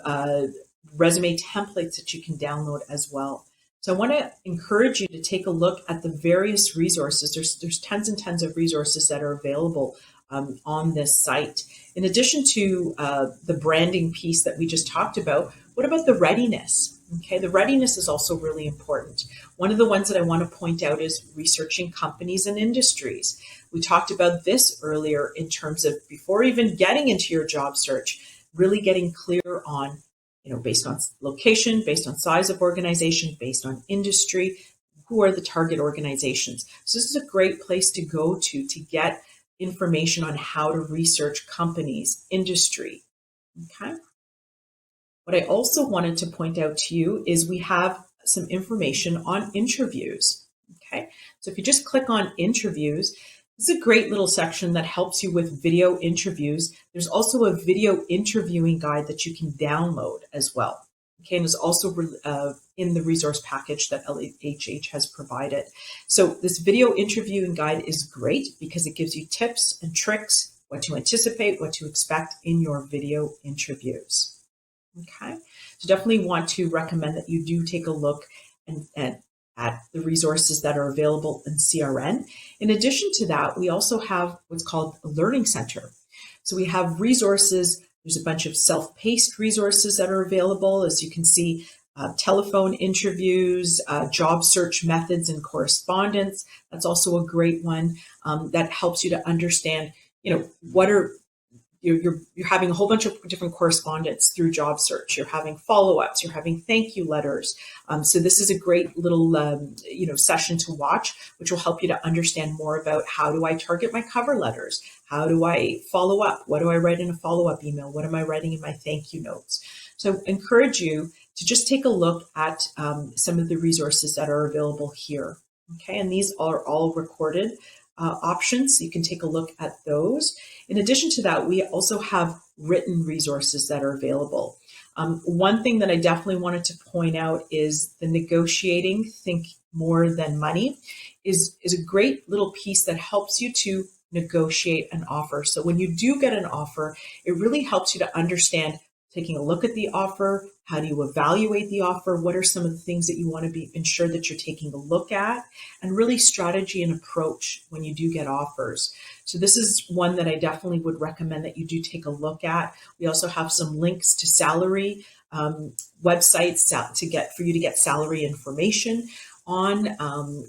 S2: resume templates that you can download as well. So I want to encourage you to take a look at the various resources. There's tons and tons of resources that are available on this site. In addition to the branding piece that we just talked about, what about the readiness? Okay, the readiness is also really important. One of the ones that I want to point out is researching companies and industries. We talked about this earlier in terms of, before even getting into your job search, really getting clear on, based on location, based on size of organization, based on industry, who are the target organizations. So this is a great place to go to get information on how to research companies, industry. Okay. What I also wanted to point out to you is we have some information on interviews. Okay, so if you just click on interviews, this is a great little section that helps you with video interviews. There's also a video interviewing guide that you can download as well. Okay, and it's also in the resource package that LHH has provided. So this video interviewing guide is great because it gives you tips and tricks, what to anticipate, what to expect in your video interviews. Okay, so definitely want to recommend that you do take a look at the resources that are available in CRN. In addition to that, we also have what's called a learning center. So we have resources. There's a bunch of self-paced resources that are available. As you can see, telephone interviews, job search methods and correspondence. That's also a great one that helps you to understand, what are you're having a whole bunch of different correspondence through job search. You're having follow-ups. You're having thank you letters. So this is a great little session to watch, which will help you to understand more about how do I target my cover letters? How do I follow up? What do I write in a follow-up email? What am I writing in my thank you notes? So I encourage you to just take a look at some of the resources that are available here. Okay, and these are all recorded options. So you can take a look at those. In addition to that, we also have written resources that are available. One thing that I definitely wanted to point out is the negotiating, think more than money, is a great little piece that helps you to negotiate an offer. So when you do get an offer, it really helps you to understand taking a look at the offer. How do you evaluate the offer? What are some of the things that you want to ensure that you're taking a look at? And really strategy and approach when you do get offers. So this is one that I definitely would recommend that you do take a look at. We also have some links to salary websites for you to get salary information on,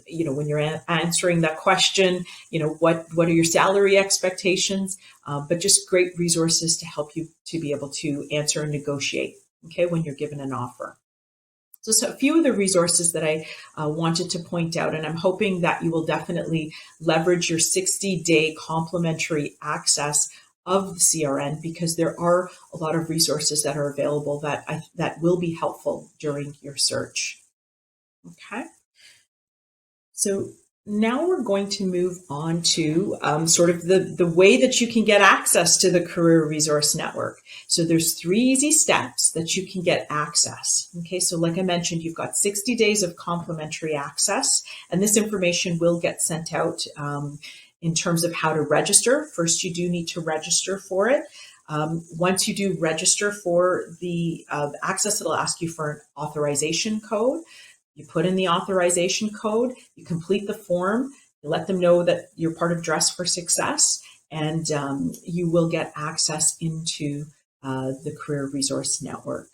S2: when you're answering that question, what are your salary expectations, but just great resources to help you to be able to answer and negotiate, okay, when you're given an offer. So a few of the resources that I wanted to point out, and I'm hoping that you will definitely leverage your 60-day complimentary access of the CRN, because there are a lot of resources that are available that will be helpful during your search. Okay. So now we're going to move on to sort of the way that you can get access to the Career Resource Network. So there's 3 easy steps that you can get access. Okay, so like I mentioned, you've got 60 days of complimentary access, and this information will get sent out in terms of how to register. First, you do need to register for it. Once you do register for the access, it'll ask you for an authorization code. You put in the authorization code, you complete the form, you let them know that you're part of Dress for Success, and you will get access into the Career Resource Network.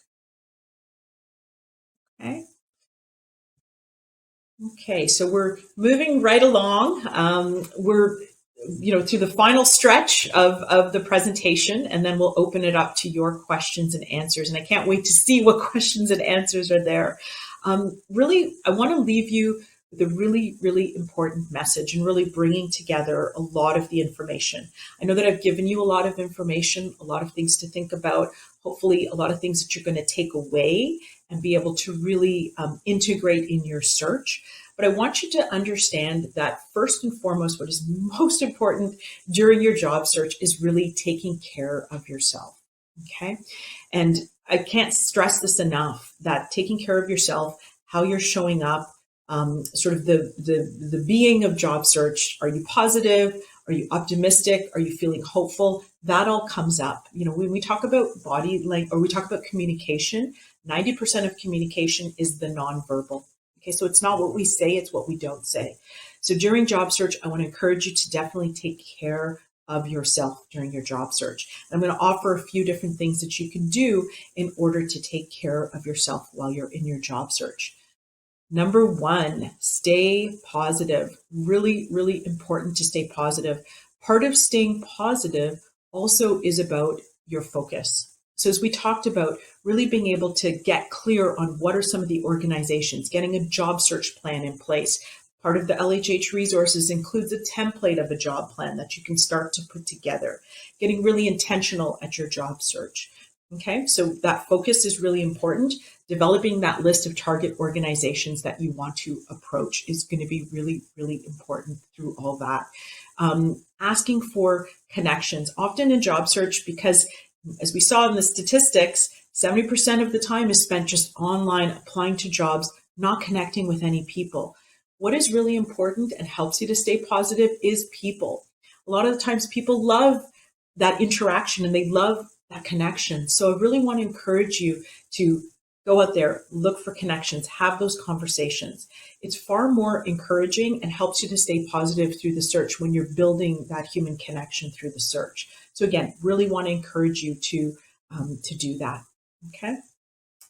S2: Okay, so we're moving right along. We're through the final stretch of the presentation, and then we'll open it up to your questions and answers. And I can't wait to see what questions and answers are there. Really, I want to leave you with a really, really important message and really bringing together a lot of the information. I know that I've given you a lot of information, a lot of things to think about, hopefully a lot of things that you're going to take away and be able to really integrate in your search. But I want you to understand that first and foremost, what is most important during your job search is really taking care of yourself. Okay. And I can't stress this enough, that taking care of yourself, how you're showing up, sort of the being of job search. Are you positive? Are you optimistic? Are you feeling hopeful? That all comes up. When we talk about body language, or we talk about communication, 90% of communication is the nonverbal. Okay, so it's not what we say, it's what we don't say. So during job search, I want to encourage you to definitely take care of yourself during your job search. I'm going to offer a few different things that you can do in order to take care of yourself while you're in your job search. Number 1, stay positive. Really, really important to stay positive. Part of staying positive also is about your focus. So as we talked about, really being able to get clear on what are some of the organizations, getting a job search plan in place. Part of the LHH resources includes a template of a job plan that you can start to put together, getting really intentional at your job search. Okay, so that focus is really important. Developing that list of target organizations that you want to approach is going to be really, really important through all that. Asking for connections, often in job search, because as we saw in the statistics, 70% of the time is spent just online applying to jobs, not connecting with any people. What is really important and helps you to stay positive is people. A lot of the times people love that interaction and they love that connection. So I really want to encourage you to go out there, look for connections, have those conversations. It's far more encouraging and helps you to stay positive through the search when you're building that human connection through the search. So again, really want to encourage you to do that. Okay.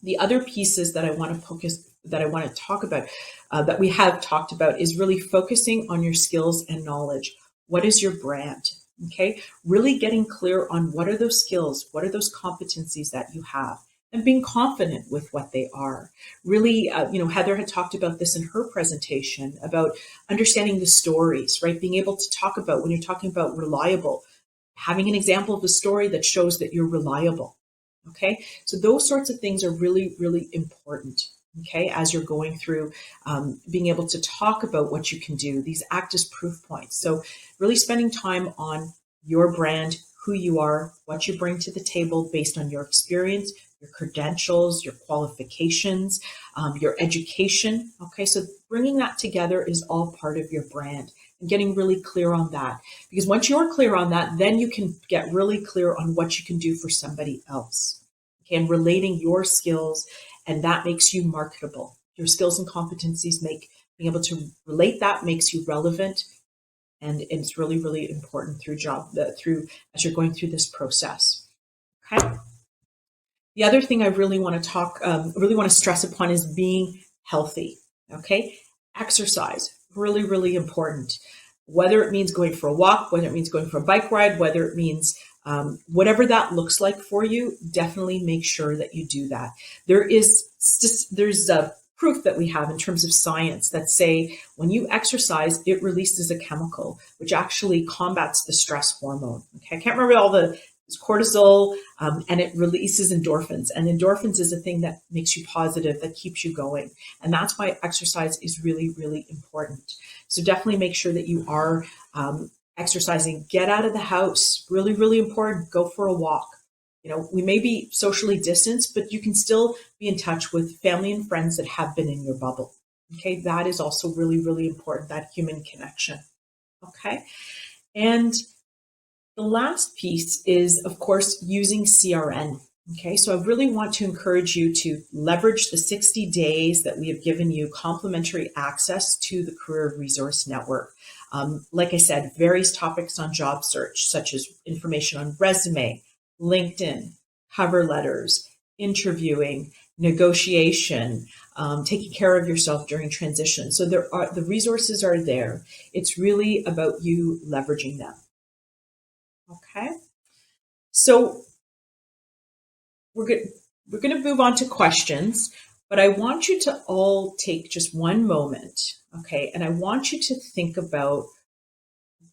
S2: The other pieces that I want to talk about, that we have talked about, is really focusing on your skills and knowledge. What is your brand? Okay. Really getting clear on what are those skills, what are those competencies that you have, and being confident with what they are. Really, Heather had talked about this in her presentation about understanding the stories, right? Being able to talk about, when you're talking about reliable, having an example of a story that shows that you're reliable. Okay, so those sorts of things are really, really important. Okay, as you're going through, being able to talk about what you can do, these act as proof points. So really spending time on your brand, who you are, what you bring to the table based on your experience, your credentials, your qualifications, your education. Okay, so bringing that together is all part of your brand. And getting really clear on that. Because once you're clear on that, then you can get really clear on what you can do for somebody else. Okay, and relating your skills, and that makes you marketable. Your skills and competencies being able to relate that makes you relevant, and it's really, really important as you're going through this process. Okay. The other thing I really want to stress upon is being healthy. Okay, exercise. Really, really important. Whether it means going for a walk, whether it means going for a bike ride, whether it means whatever that looks like for you, definitely make sure that you do that. There's proof that we have in terms of science that say when you exercise, it releases a chemical which actually combats the stress hormone. Okay, I can't remember all the cortisol, and it releases endorphins. And endorphins is a thing that makes you positive, that keeps you going. And that's why exercise is really, really important. So definitely make sure that you are exercising. Get out of the house. Really, really important. Go for a walk. We may be socially distanced, but you can still be in touch with family and friends that have been in your bubble. Okay, that is also really, really important, that human connection. Okay, and the last piece is, of course, using CRN. Okay, so I really want to encourage you to leverage the 60 days that we have given you complimentary access to the Career Resource Network. Like I said, various topics on job search, such as information on resume, LinkedIn, cover letters, interviewing, negotiation, taking care of yourself during transition. So the resources are there. It's really about you leveraging them. Okay, so we're going to move on to questions, but I want you to all take just one moment, okay? And I want you to think about,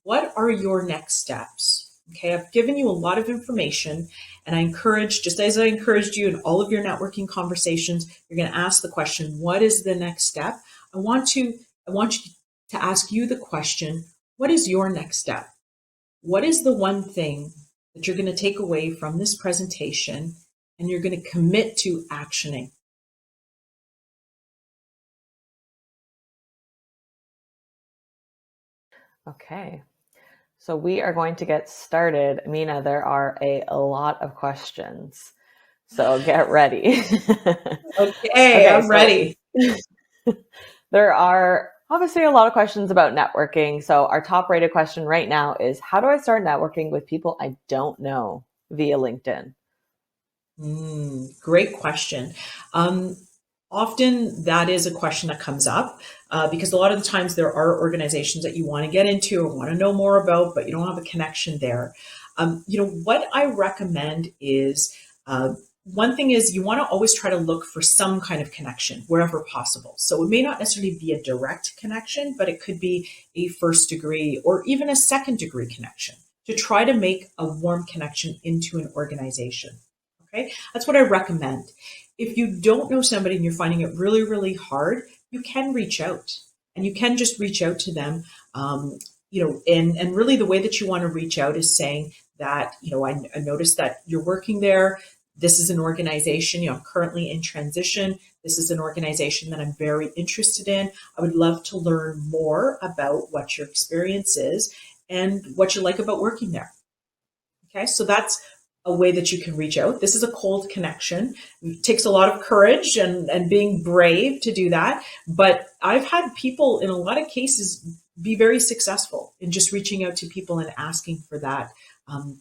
S2: what are your next steps? Okay, I've given you a lot of information, and I encourage, just as I encouraged you in all of your networking conversations, you're going to ask the question, what is the next step? I want you to ask you the question, what is your next step? What is the one thing that you're going to take away from this presentation and you're going to commit to actioning?
S1: Okay, so we are going to get started. Mina, there are a lot of questions, so get ready.
S2: Okay, I'm ready.
S1: There are obviously a lot of questions about networking. So our top rated question right now is, how do I start networking with people I don't know via LinkedIn?
S2: Great question. Often that is a question that comes up because a lot of the times there are organizations that you want to get into or want to know more about, but you don't have a connection there. What I recommend is, one thing is you want to always try to look for some kind of connection wherever possible. So it may not necessarily be a direct connection, but it could be a first degree or even a second degree connection to try to make a warm connection into an organization. Okay, that's what I recommend. If you don't know somebody and you're finding it really, really hard, you can reach out, and you can just reach out to them. And really the way that you want to reach out is saying that, I noticed that you're working there. This is an organization, I'm currently in transition. This is an organization that I'm very interested in. I would love to learn more about what your experience is and what you like about working there. Okay, so that's a way that you can reach out. This is a cold connection. It takes a lot of courage and being brave to do that. But I've had people in a lot of cases be very successful in just reaching out to people and asking for that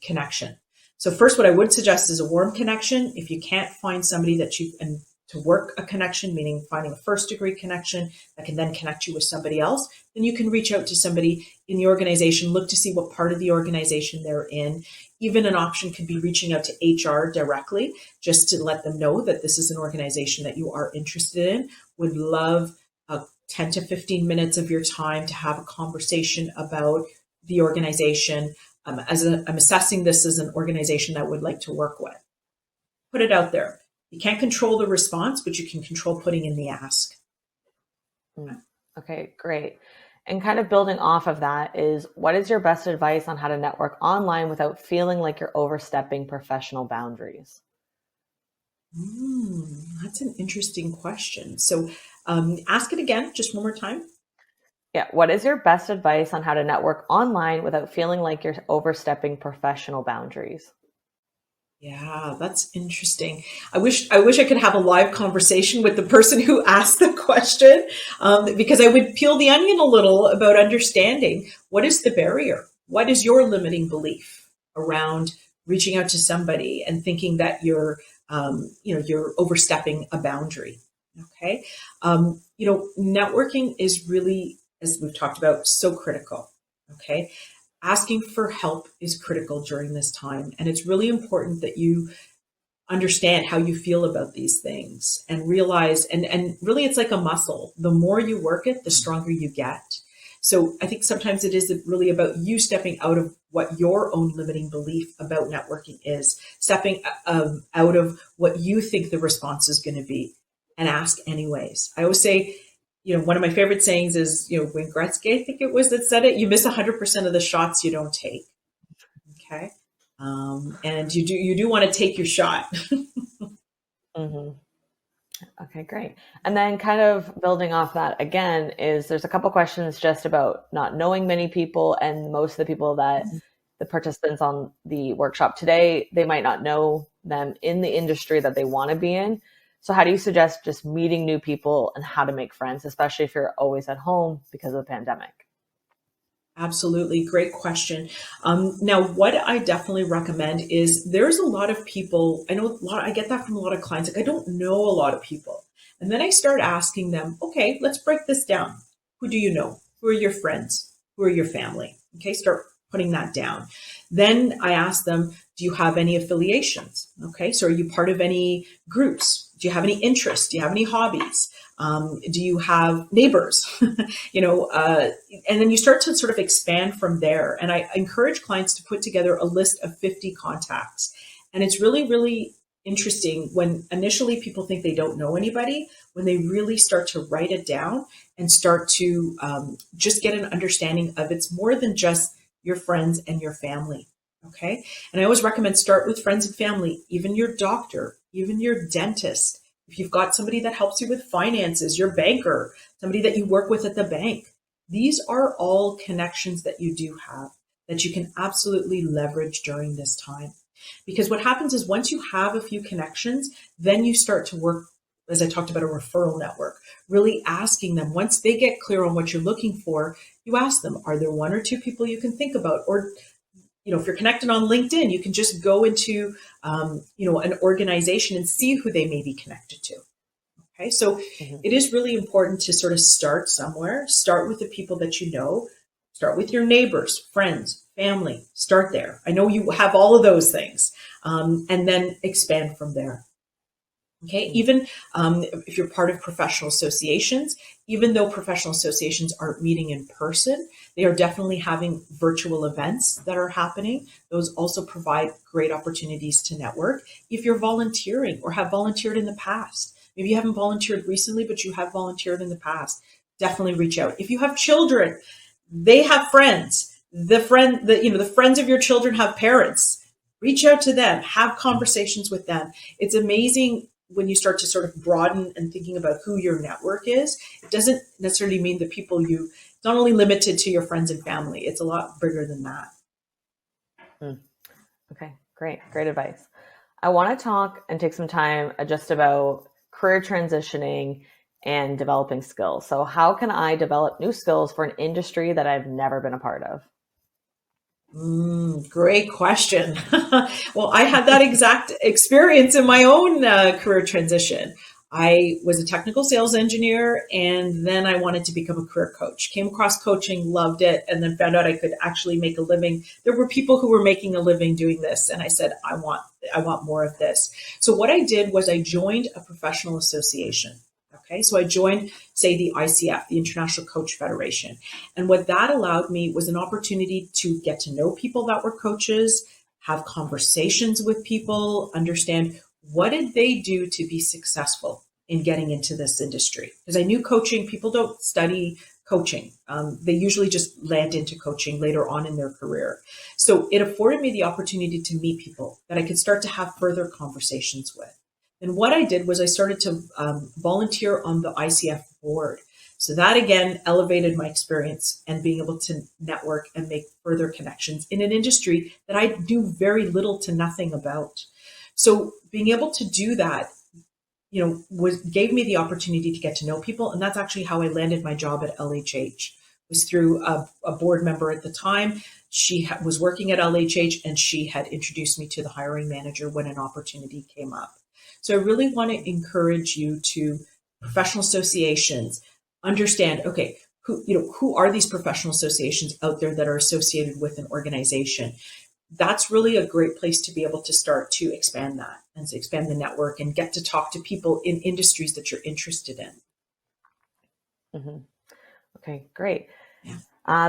S2: connection. So first, what I would suggest is a warm connection. If you can't find somebody and to work a connection, meaning finding a first degree connection that can then connect you with somebody else, then you can reach out to somebody in the organization, look to see what part of the organization they're in. Even an option could be reaching out to HR directly, just to let them know that this is an organization that you are interested in. Would love 10 to 15 minutes of your time to have a conversation about the organization. I'm assessing this as an organization that would like to work with. Put it out there. You can't control the response, but you can control putting in the ask.
S1: Okay, great. And kind of building off of that is, what is your best advice on how to network online without feeling like you're overstepping professional boundaries?
S2: That's an interesting question. So ask it again, just one more time.
S1: Yeah. What is your best advice on how to network online without feeling like you're overstepping professional boundaries?
S2: Yeah, that's interesting. I wish I could have a live conversation with the person who asked the question, because I would peel the onion a little about understanding what is the barrier, what is your limiting belief around reaching out to somebody and thinking that you're overstepping a boundary. Okay, networking is really, as we've talked about, so critical. Okay. Asking for help is critical during this time. And it's really important that you understand how you feel about these things and realize, and really it's like a muscle. The more you work it, the stronger you get. So I think sometimes it is really about you stepping out of what your own limiting belief about networking is, stepping out of what you think the response is going to be, and ask anyways. I always say, one of my favorite sayings is, Wayne Gretzky, I think it was, that said it, you miss 100% of the shots you don't take. Okay. And you do want to take your shot.
S1: Mm-hmm. Okay, great. And then kind of building off that again is, there's a couple questions just about not knowing many people, and most of the people that the participants on the workshop today, they might not know them in the industry that they want to be in. So how do you suggest just meeting new people and how to make friends, especially if you're always at home because of the pandemic?
S2: Absolutely. Great question. Now, what I definitely recommend is, there's a lot of people, I get that from a lot of clients, like, I don't know a lot of people. And then I start asking them, okay, let's break this down. Who do you know? Who are your friends? Who are your family? Okay, start putting that down. Then I ask them, do you have any affiliations? Okay, so are you part of any groups? Do you have any interests? Do you have any hobbies? Do you have neighbors? And then you start to sort of expand from there. And I encourage clients to put together a list of 50 contacts. And it's really, really interesting when initially people think they don't know anybody, when they really start to write it down and start to just get an understanding of, it's more than just your friends and your family. Okay. And I always recommend start with friends and family, even your doctor, even your dentist. If you've got somebody that helps you with finances, your banker, somebody that you work with at the bank, these are all connections that you do have that you can absolutely leverage during this time. Because what happens is, once you have a few connections, then you start to work, as I talked about, a referral network, really asking them, once they get clear on what you're looking for, you ask them, are there one or two people you can think about? Or, if you're connected on LinkedIn, you can just go into, an organization and see who they may be connected to. Okay. So it is really important to sort of start somewhere, start with the people that you know, start with your neighbors, friends, family, start there. I know you have all of those things, and then expand from there. Okay, even if you're part of professional associations, even though professional associations aren't meeting in person, they are definitely having virtual events that are happening. Those also provide great opportunities to network. If you're volunteering or have volunteered in the past, maybe you haven't volunteered recently, but you have volunteered in the past, definitely reach out. If you have children, they have friends. The friends of your children have parents. Reach out to them, have conversations with them. It's amazing when you start to sort of broaden and thinking about who your network is. It doesn't necessarily mean the people it's not only limited to your friends and family. It's a lot bigger than that.
S1: Okay, great advice. I want to talk and take some time just about career transitioning and developing skills. So how can I develop new skills for an industry that I've never been a part of?
S2: Great question. Well, I had that exact experience in my own career transition. I was a technical sales engineer, and then I wanted to become a career coach. Came across coaching, loved it, and then found out I could actually make a living. There were people who were making a living doing this, and I said, I want more of this. So what I did was I joined a professional association. Okay, so I joined, say, the ICF, the International Coach Federation. And what that allowed me was an opportunity to get to know people that were coaches, have conversations with people, understand what did they do to be successful in getting into this industry. Because I knew coaching, people don't study coaching. They usually just land into coaching later on in their career. So it afforded me the opportunity to meet people that I could start to have further conversations with. And what I did was I started to volunteer on the ICF board. So that again elevated my experience and being able to network and make further connections in an industry that I knew very little to nothing about. So being able to do that, gave me the opportunity to get to know people. And that's actually how I landed my job at LHH. It was through a board member at the time. She was working at LHH, and she had introduced me to the hiring manager when an opportunity came up. So I really want to encourage you to professional associations, understand, okay, who are these professional associations out there that are associated with an organization? That's really a great place to be able to start to expand that and to expand the network and get to talk to people in industries that you're interested in.
S1: Mm-hmm. Okay, great.
S2: Yeah.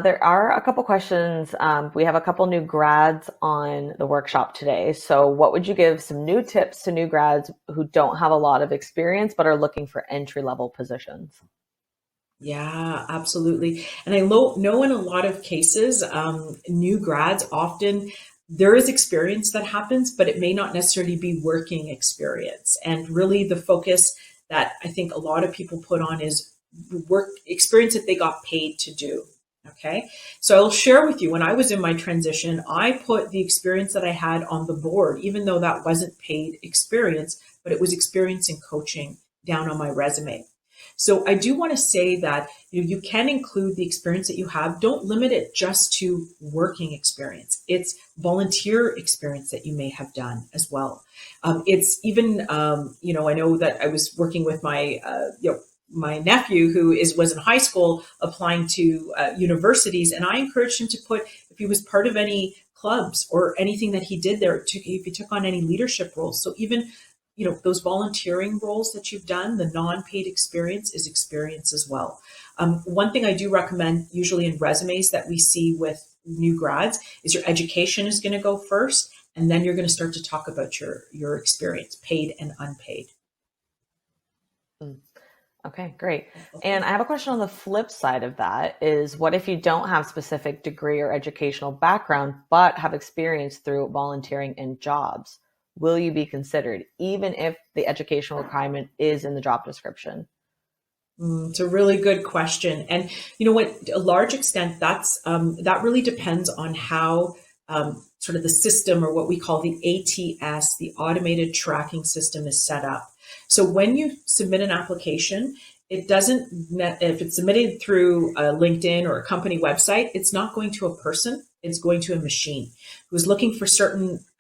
S1: There are a couple questions. We have a couple new grads on the workshop today. So what would you give some new tips to new grads who don't have a lot of experience but are looking for entry-level positions?
S2: Yeah, absolutely. And I know in a lot of cases, new grads often there is experience that happens, but it may not necessarily be working experience. And really the focus that I think a lot of people put on is work experience that they got paid to do. Okay. So I'll share with you, when I was in my transition, I put the experience that I had on the board, even though that wasn't paid experience, but it was experience in coaching down on my resume. So I do want to say that you can include the experience that you have. Don't limit it just to working experience. It's volunteer experience that you may have done as well. It's even, I know that I was working with my nephew who was in high school applying to universities, and I encouraged him to put, if he was part of any clubs or anything that he did there, if he took on any leadership roles. So even those volunteering roles that you've done, the non-paid experience is experience as well. One thing I do recommend usually in resumes that we see with new grads is your education is going to go first, and then you're going to start to talk about your experience, paid and unpaid.
S1: Okay, great. And I have a question on the flip side of that is, what if you don't have specific degree or educational background, but have experience through volunteering and jobs? Will you be considered, even if the educational requirement is in the job description?
S2: It's a really good question. And you know what, to a large extent, that really depends on how sort of the system, or what we call the ATS, the automated tracking system, is set up. So when you submit an application, if it's submitted through a LinkedIn or a company website, it's not going to a person, it's going to a machine who's looking for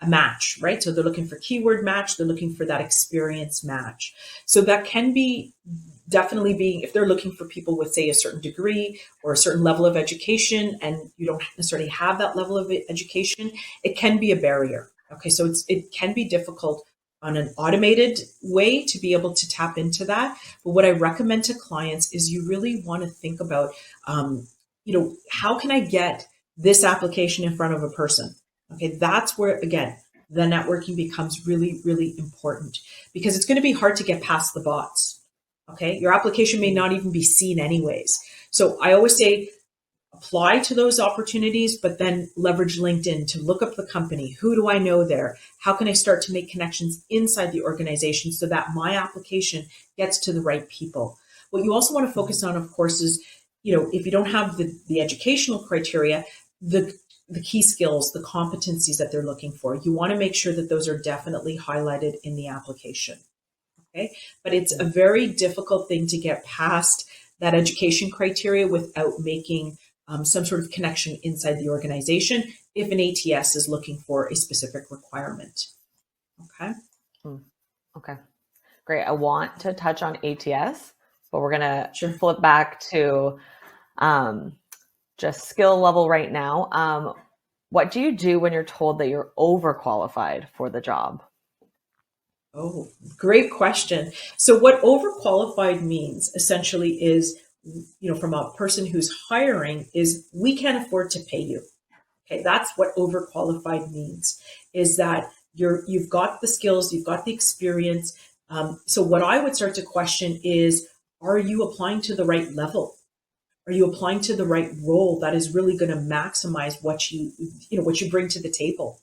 S2: a match, right? So they're looking for keyword match, they're looking for that experience match. So that can be definitely being, if they're looking for people with, say, a certain degree or a certain level of education, and you don't necessarily have that level of education, it can be a barrier. Okay, so it can be difficult on an automated way to be able to tap into that. But what I recommend to clients is you really want to think about, how can I get this application in front of a person? Okay, that's where, again, the networking becomes really, really important, because it's going to be hard to get past the bots. Okay, your application may not even be seen anyways. So I always say, apply to those opportunities, but then leverage LinkedIn to look up the company. Who do I know there? How can I start to make connections inside the organization so that my application gets to the right people? What you also want to focus on, of course, is, if you don't have the educational criteria, the key skills, the competencies that they're looking for, you want to make sure that those are definitely highlighted in the application. Okay. But it's a very difficult thing to get past that education criteria without making some sort of connection inside the organization if an ATS is looking for a specific requirement. Okay.
S1: Okay. Great. I want to touch on ATS, but we're going to flip back to just skill level right now. What do you do when you're told that you're overqualified for the job?
S2: Oh, great question. So what overqualified means essentially is, from a person who's hiring, is we can't afford to pay you. Okay, that's what overqualified means, is that you've got the skills, you've got the experience. So what I would start to question is, are you applying to the right level? Are you applying to the right role that is really going to maximize what you bring to the table?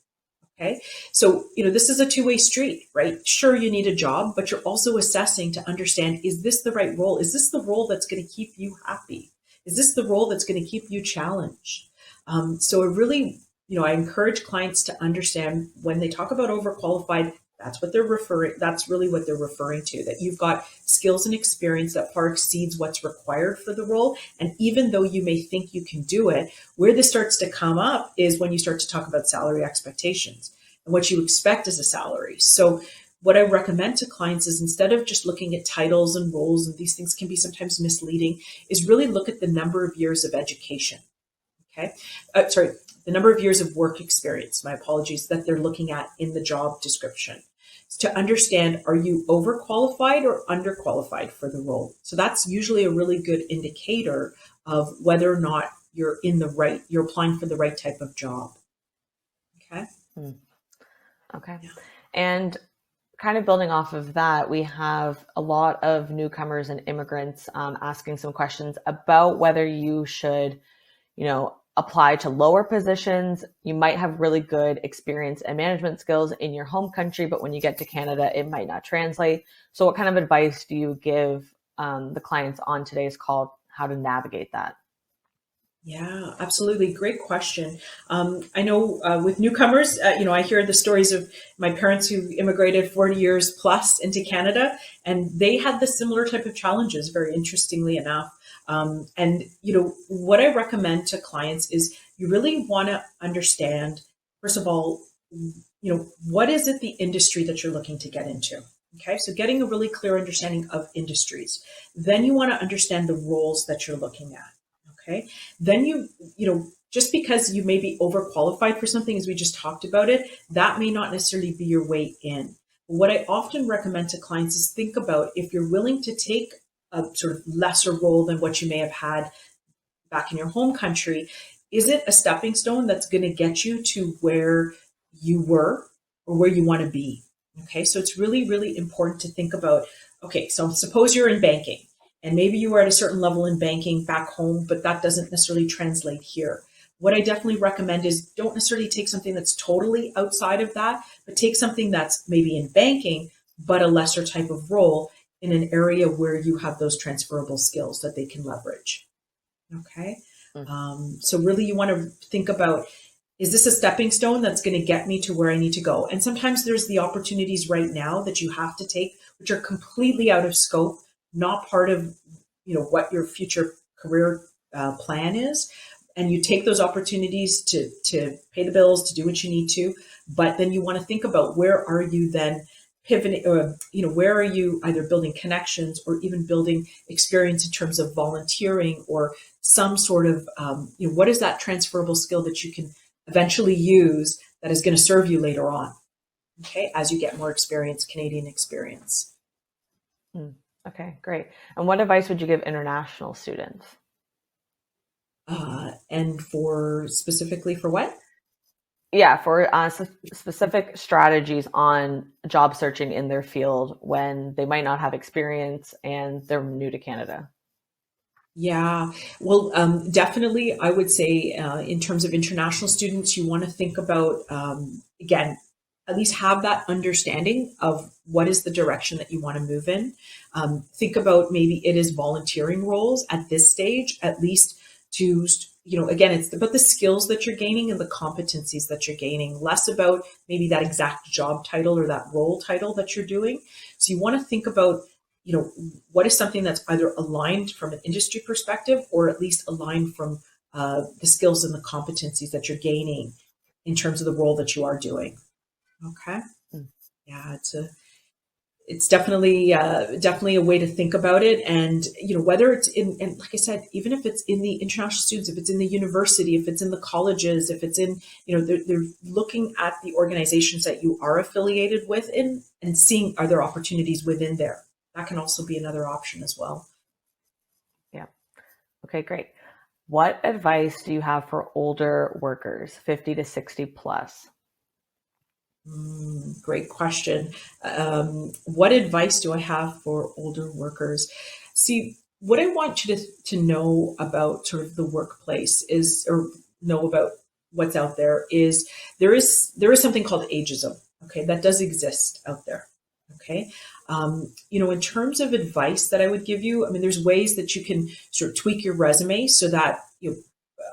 S2: Okay. So, this is a two-way street, right? Sure, you need a job, but you're also assessing to understand, is this the right role? Is this the role that's going to keep you happy? Is this the role that's going to keep you challenged? So it really, I encourage clients to understand when they talk about overqualified, that's really what they're referring to, that you've got skills and experience that far exceeds what's required for the role. And even though you may think you can do it, where this starts to come up is when you start to talk about salary expectations and what you expect as a salary. So what I recommend to clients is, instead of just looking at titles and roles, and these things can be sometimes misleading, is really look at the number of years of education. Okay. The number of years of work experience, my apologies, that they're looking at in the job description, to understand, are you overqualified or underqualified for the role? So that's usually a really good indicator of whether or not you're applying for the right type of job. Okay.
S1: Okay. Yeah. And kind of building off of that, we have a lot of newcomers and immigrants asking some questions about whether you should, apply to lower positions. You might have really good experience and management skills in your home country, but when you get to Canada, it might not translate. So what kind of advice do you give the clients on today's call, how to navigate that?
S2: Yeah, absolutely. Great question. I know with newcomers, I hear the stories of my parents who immigrated 40 years plus into Canada, and they had the similar type of challenges, very interestingly enough. And what I recommend to clients is, you really want to understand, first of all, what is it the industry that you're looking to get into? Okay, so getting a really clear understanding of industries. Then you want to understand the roles that you're looking at. Okay, then just because you may be overqualified for something, as we just talked about it, that may not necessarily be your way in. What I often recommend to clients is, think about, if you're willing to take a sort of lesser role than what you may have had back in your home country, is it a stepping stone that's going to get you to where you were or where you want to be? Okay, so it's really, really important to think about, okay, so suppose you're in banking, and maybe you were at a certain level in banking back home, but that doesn't necessarily translate here. What I definitely recommend is, don't necessarily take something that's totally outside of that, but take something that's maybe in banking, but a lesser type of role in an area where you have those transferable skills that they can leverage. Okay. So really you want to think about, is this a stepping stone that's going to get me to where I need to go? And sometimes there's the opportunities right now that you have to take, which are completely out of scope, not part of, what your future career plan is. And you take those opportunities to pay the bills, to do what you need to. But then you want to think about, where are you then pivoting, or, where are you either building connections or even building experience in terms of volunteering or some sort of, what is that transferable skill that you can eventually use that is going to serve you later on? okay, as you get more experience, Canadian experience.
S1: Okay, great. And what advice would you give international students?
S2: And for specifically for what?
S1: Yeah, for specific strategies on job searching in their field when they might not have experience and they're new to Canada.
S2: Yeah, well, definitely, I would say in terms of international students, you want to think about, again, at least have that understanding of what is the direction that you want to move in. Think about maybe it is volunteering roles at this stage, at least to, again, it's about the skills that you're gaining and the competencies that you're gaining, less about maybe that exact job title or that role title that you're doing. So you want to think about what is something that's either aligned from an industry perspective or at least aligned from the skills and the competencies that you're gaining in terms of the role that you are doing. Okay. Yeah, it's definitely a way to think about it. And, whether it's and like I said, even if it's in the international students, if it's in the university, if it's in the colleges, if it's in, they're looking at the organizations that you are affiliated with and seeing, are there opportunities within there? That can also be another option as well.
S1: Yeah. Okay, great. What advice do you have for older workers, 50 to 60 plus?
S2: Great question. What advice do I have for older workers? See, what I want you to know about sort of the workplace is, or know about what's out there is there is something called ageism. Okay, that does exist out there. Okay. In terms of advice that I would give you, I mean, there's ways that you can sort of tweak your resume so that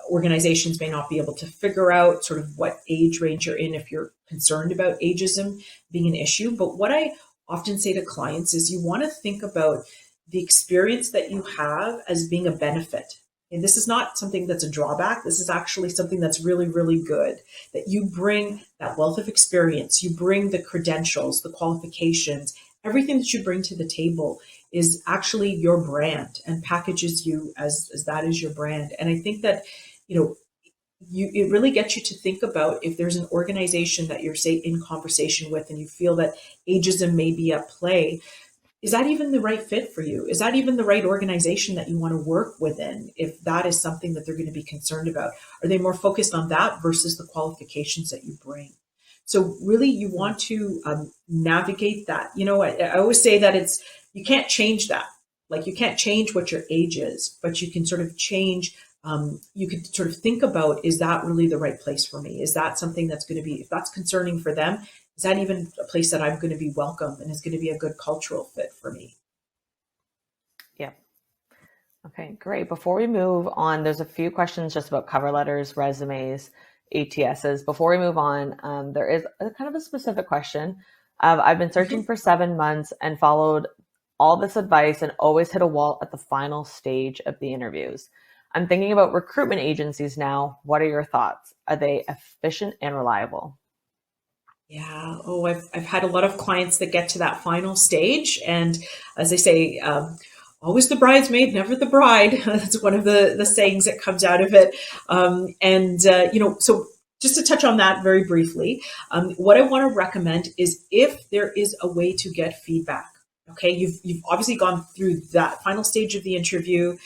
S2: organizations may not be able to figure out sort of what age range you're in if you're concerned about ageism being an issue. But what I often say to clients is you want to think about the experience that you have as being a benefit. And this is not something that's a drawback. This is actually something that's really, really good, that you bring that wealth of experience, you bring the credentials, the qualifications, everything that you bring to the table is actually your brand and packages you as that is your brand. And I think that, it really gets you to think about if there's an organization that you're, say, in conversation with and you feel that ageism may be at play. Is that even the right fit for you? Is that even the right organization that you want to work within if that is something that they're going to be concerned about? Are they more focused on that versus the qualifications that you bring? So really you want to navigate that. I always say that you can't change that. Like you can't change what your age is, but you can sort of change, you could sort of think about, is that really the right place for me? Is that something that's going to be, if that's concerning for them, is that even a place that I'm going to be welcome and is going to be a good cultural fit for me?
S1: Yeah. Okay, great. Before we move on, there's a few questions just about cover letters, resumes, ATSs. Before we move on, there is a kind of a specific question. I've been searching for 7 months and followed all this advice and always hit a wall at the final stage of the interviews. I'm thinking about recruitment agencies now. What are your thoughts? Are they efficient and reliable?
S2: Yeah. Oh, I've had a lot of clients that get to that final stage. And as I say, always the bridesmaid, never the bride. That's one of the sayings that comes out of it. So just to touch on that very briefly, what I want to recommend is if there is a way to get feedback. Okay, you've obviously gone through that final stage of the interview.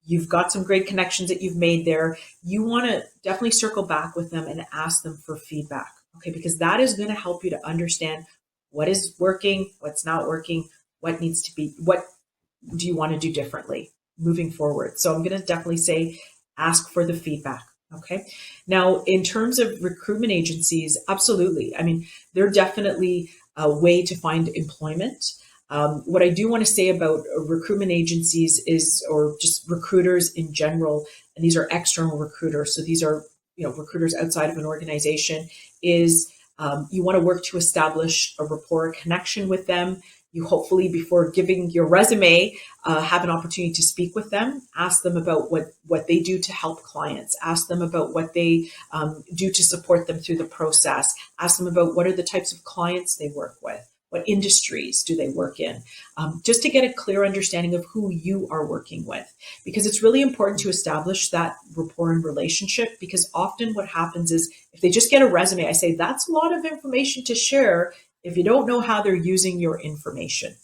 S2: You've got some great connections that you've made there. You want to definitely circle back with them and ask them for feedback. Okay, because that is going to help you to understand what is working, what's not working, what do you want to do differently moving forward. So I'm going to definitely say ask for the feedback. Okay. Now, in terms of recruitment agencies, absolutely. I mean, they're definitely a way to find employment. What I do want to say about recruitment agencies is, or just recruiters in general, and these are external recruiters. So these are, recruiters outside of an organization, is you want to work to establish a rapport, a connection with them. You hopefully, before giving your resume, have an opportunity to speak with them, ask them about what they do to help clients, ask them about what they do to support them through the process, ask them about what are the types of clients they work with, what industries do they work in, just to get a clear understanding of who you are working with. Because it's really important to establish that rapport and relationship, because often what happens is if they just get a resume, I say that's a lot of information to share if you don't know how they're using your information.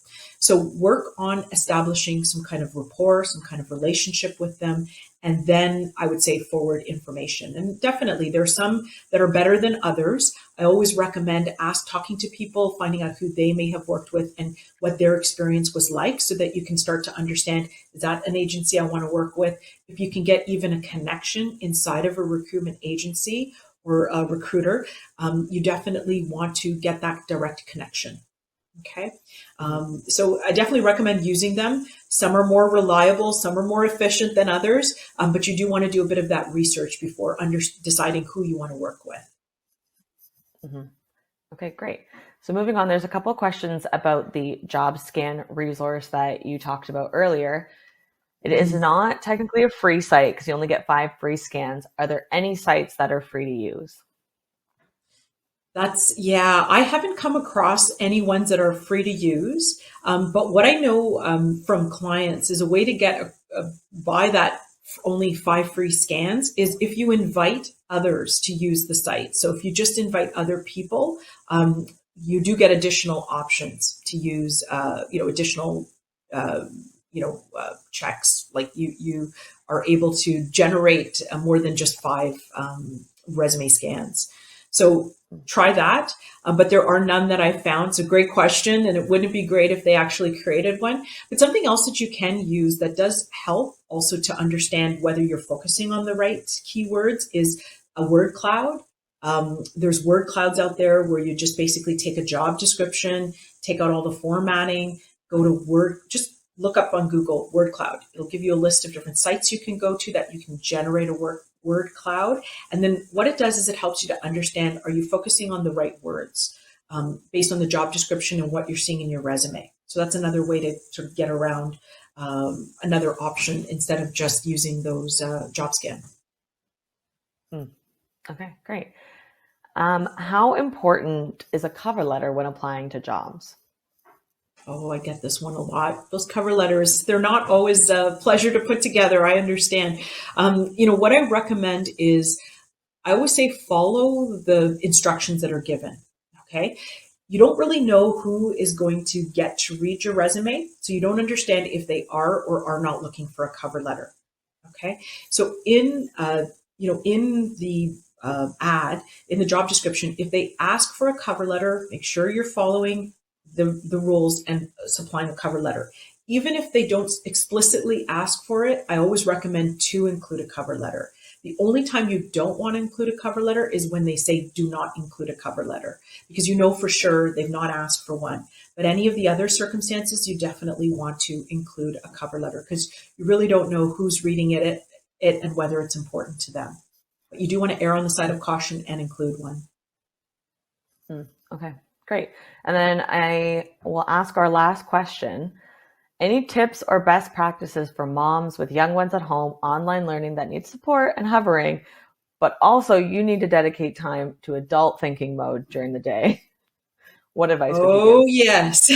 S2: So work on establishing some kind of rapport, some kind of relationship with them. And then I would say forward information. And definitely there's some that are better than others. I always recommend talking to people, finding out who they may have worked with and what their experience was like, so that you can start to understand, is that an agency I want to work with? If you can get even a connection inside of a recruitment agency or a recruiter, you definitely want to get that direct connection. Okay. So I definitely recommend using them. Some are more reliable, some are more efficient than others, but you do want to do a bit of that research before deciding who you want to work with.
S1: Mm-hmm. Okay, great. So moving on, there's a couple of questions about the job scan resource that you talked about earlier. It is not technically a free site because you only get 5 free scans. Are there any sites that are free to use?
S2: I haven't come across any ones that are free to use. But what I know from clients is a way to get buy that only 5 free scans is if you invite others to use the site. So if you just invite other people, you do get additional options to use, additional, checks. Like you are able to generate more than just 5 resume scans. So try that, but there are none that I found. It's a great question, and it wouldn't be great if they actually created one. But something else that you can use that does help also to understand whether you're focusing on the right keywords is a word cloud. There's word clouds out there where you just basically take a job description, take out all the formatting, go to Word, just look up on Google word cloud. It'll give you a list of different sites you can go to that you can generate a word cloud. And then what it does is it helps you to understand, are you focusing on the right words based on the job description and what you're seeing in your resume? So that's another way to sort of get around another option instead of just using those job scan.
S1: Okay, great. How important is a cover letter when applying to jobs?
S2: Oh, I get this one a lot. Those cover letters, they're not always a pleasure to put together. I understand. What I recommend is I always say follow the instructions that are given. Okay. You don't really know who is going to get to read your resume. So you don't understand if they are or are not looking for a cover letter. Okay. So in the ad, in the job description, if they ask for a cover letter, make sure you're following the rules and supplying a cover letter. Even if they don't explicitly ask for it, I always recommend to include a cover letter. The only time you don't want to include a cover letter is when they say do not include a cover letter, because you know for sure they've not asked for one. But any of the other circumstances, you definitely want to include a cover letter because you really don't know who's reading it and whether it's important to them. But you do want to err on the side of caution and include one.
S1: Okay, great. And then I will ask our last question. Any tips or best practices for moms with young ones at home, online learning that needs support and hovering, but also you need to dedicate time to adult thinking mode during the day? What advice would you give?
S2: Oh, yes.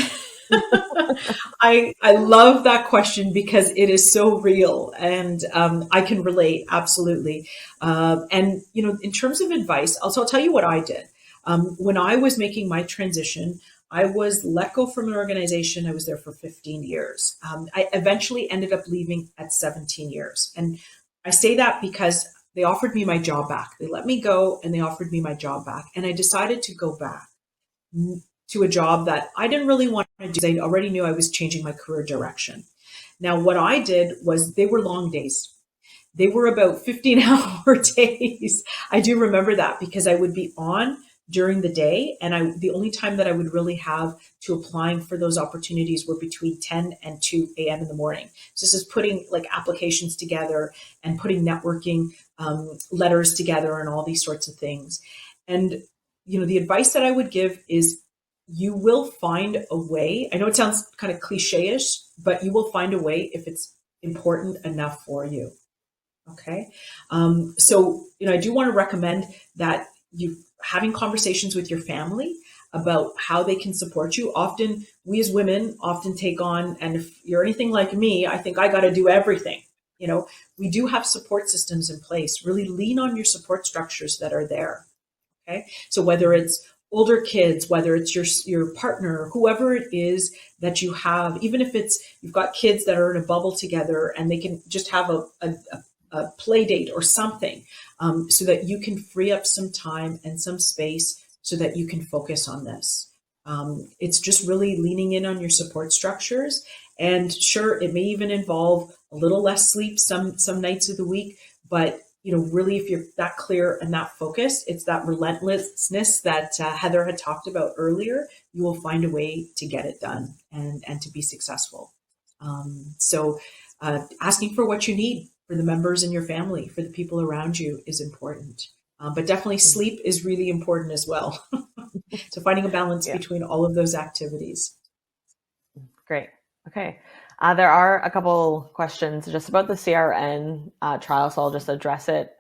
S2: I love that question because it is so real and I can relate absolutely. And in terms of advice, I'll tell you what I did. When I was making my transition, I was let go from an organization. I was there for 15 years. I eventually ended up leaving at 17 years. And I say that because they offered me my job back. They let me go and they offered me my job back. And I decided to go back to a job that I didn't really want to do. I already knew I was changing my career direction. Now, what I did was they were long days. They were about 15-hour days. I do remember that because I would be on during the day. And the only time that I would really have to applying for those opportunities were between 10 and 2 a.m. in the morning. So this is putting like applications together and putting networking letters together and all these sorts of things. And, the advice that I would give is you will find a way. I know it sounds kind of cliche-ish, but you will find a way if it's important enough for you. Okay. So, I do want to recommend that you having conversations with your family about how they can support you. Often we as women often take on, and if you're anything like me, I think I got to do everything. We do have support systems in place. Really lean on your support structures that are there. Okay. So whether it's older kids, whether it's your partner, whoever it is that you have, even if it's you've got kids that are in a bubble together and they can just have a play date or something, so that you can free up some time and some space so that you can focus on this. It's just really leaning in on your support structures. And sure, it may even involve a little less sleep some nights of the week, but really, if you're that clear and that focused, it's that relentlessness that Heather had talked about earlier. You will find a way to get it done and to be successful. So asking for what you need for the members in your family, for the people around you is important. But definitely sleep is really important as well. So finding a balance between all of those activities.
S1: Great. Okay. There are a couple questions just about the CRN trial, so I'll just address it.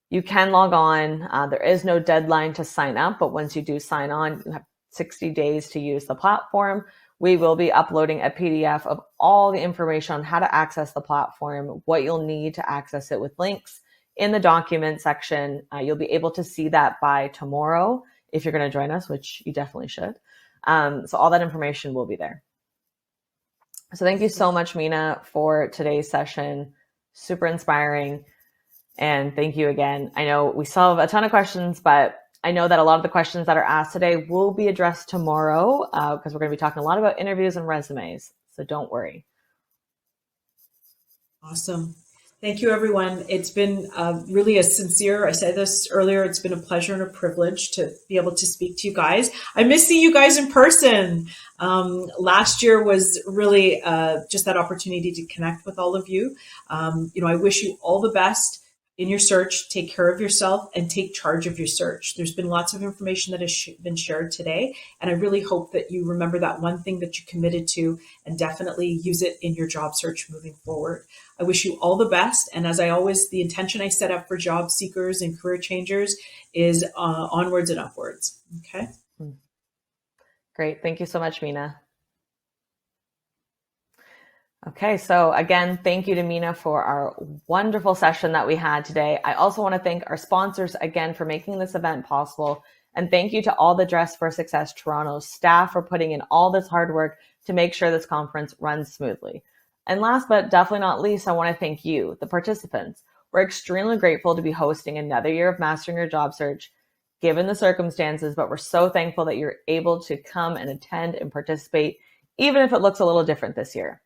S1: You can log on. There is no deadline to sign up, but once you do sign on, you have 60 days to use the platform. We will be uploading a PDF of all the information on how to access the platform, what you'll need to access it with links in the document section. You'll be able to see that by tomorrow if you're going to join us, which you definitely should. So all that information will be there. So thank you so much, Mina, for today's session. Super inspiring. And thank you again. I know we still have a ton of questions, but I know that a lot of the questions that are asked today will be addressed tomorrow because we're going to be talking a lot about interviews and resumes. So don't worry.
S2: Awesome. Thank you, everyone. It's been really a sincere, I said this earlier, it's been a pleasure and a privilege to be able to speak to you guys. I miss seeing you guys in person. Last year was really just that opportunity to connect with all of you. I wish you all the best in your search. Take care of yourself and take charge of your search. There's been lots of information that has been shared today, and I really hope that you remember that one thing that you committed to and definitely use it in your job search moving forward. I wish you all the best, and as I always, the intention I set up for job seekers and career changers is onwards and upwards. Okay?
S1: Great. Thank you so much, Mina. Okay, so again, thank you to Mina for our wonderful session that we had today. I also want to thank our sponsors again for making this event possible. And thank you to all the Dress for Success Toronto staff for putting in all this hard work to make sure this conference runs smoothly. And last but definitely not least, I want to thank you, the participants. We're extremely grateful to be hosting another year of Mastering Your Job Search, given the circumstances, but we're so thankful that you're able to come and attend and participate, even if it looks a little different this year.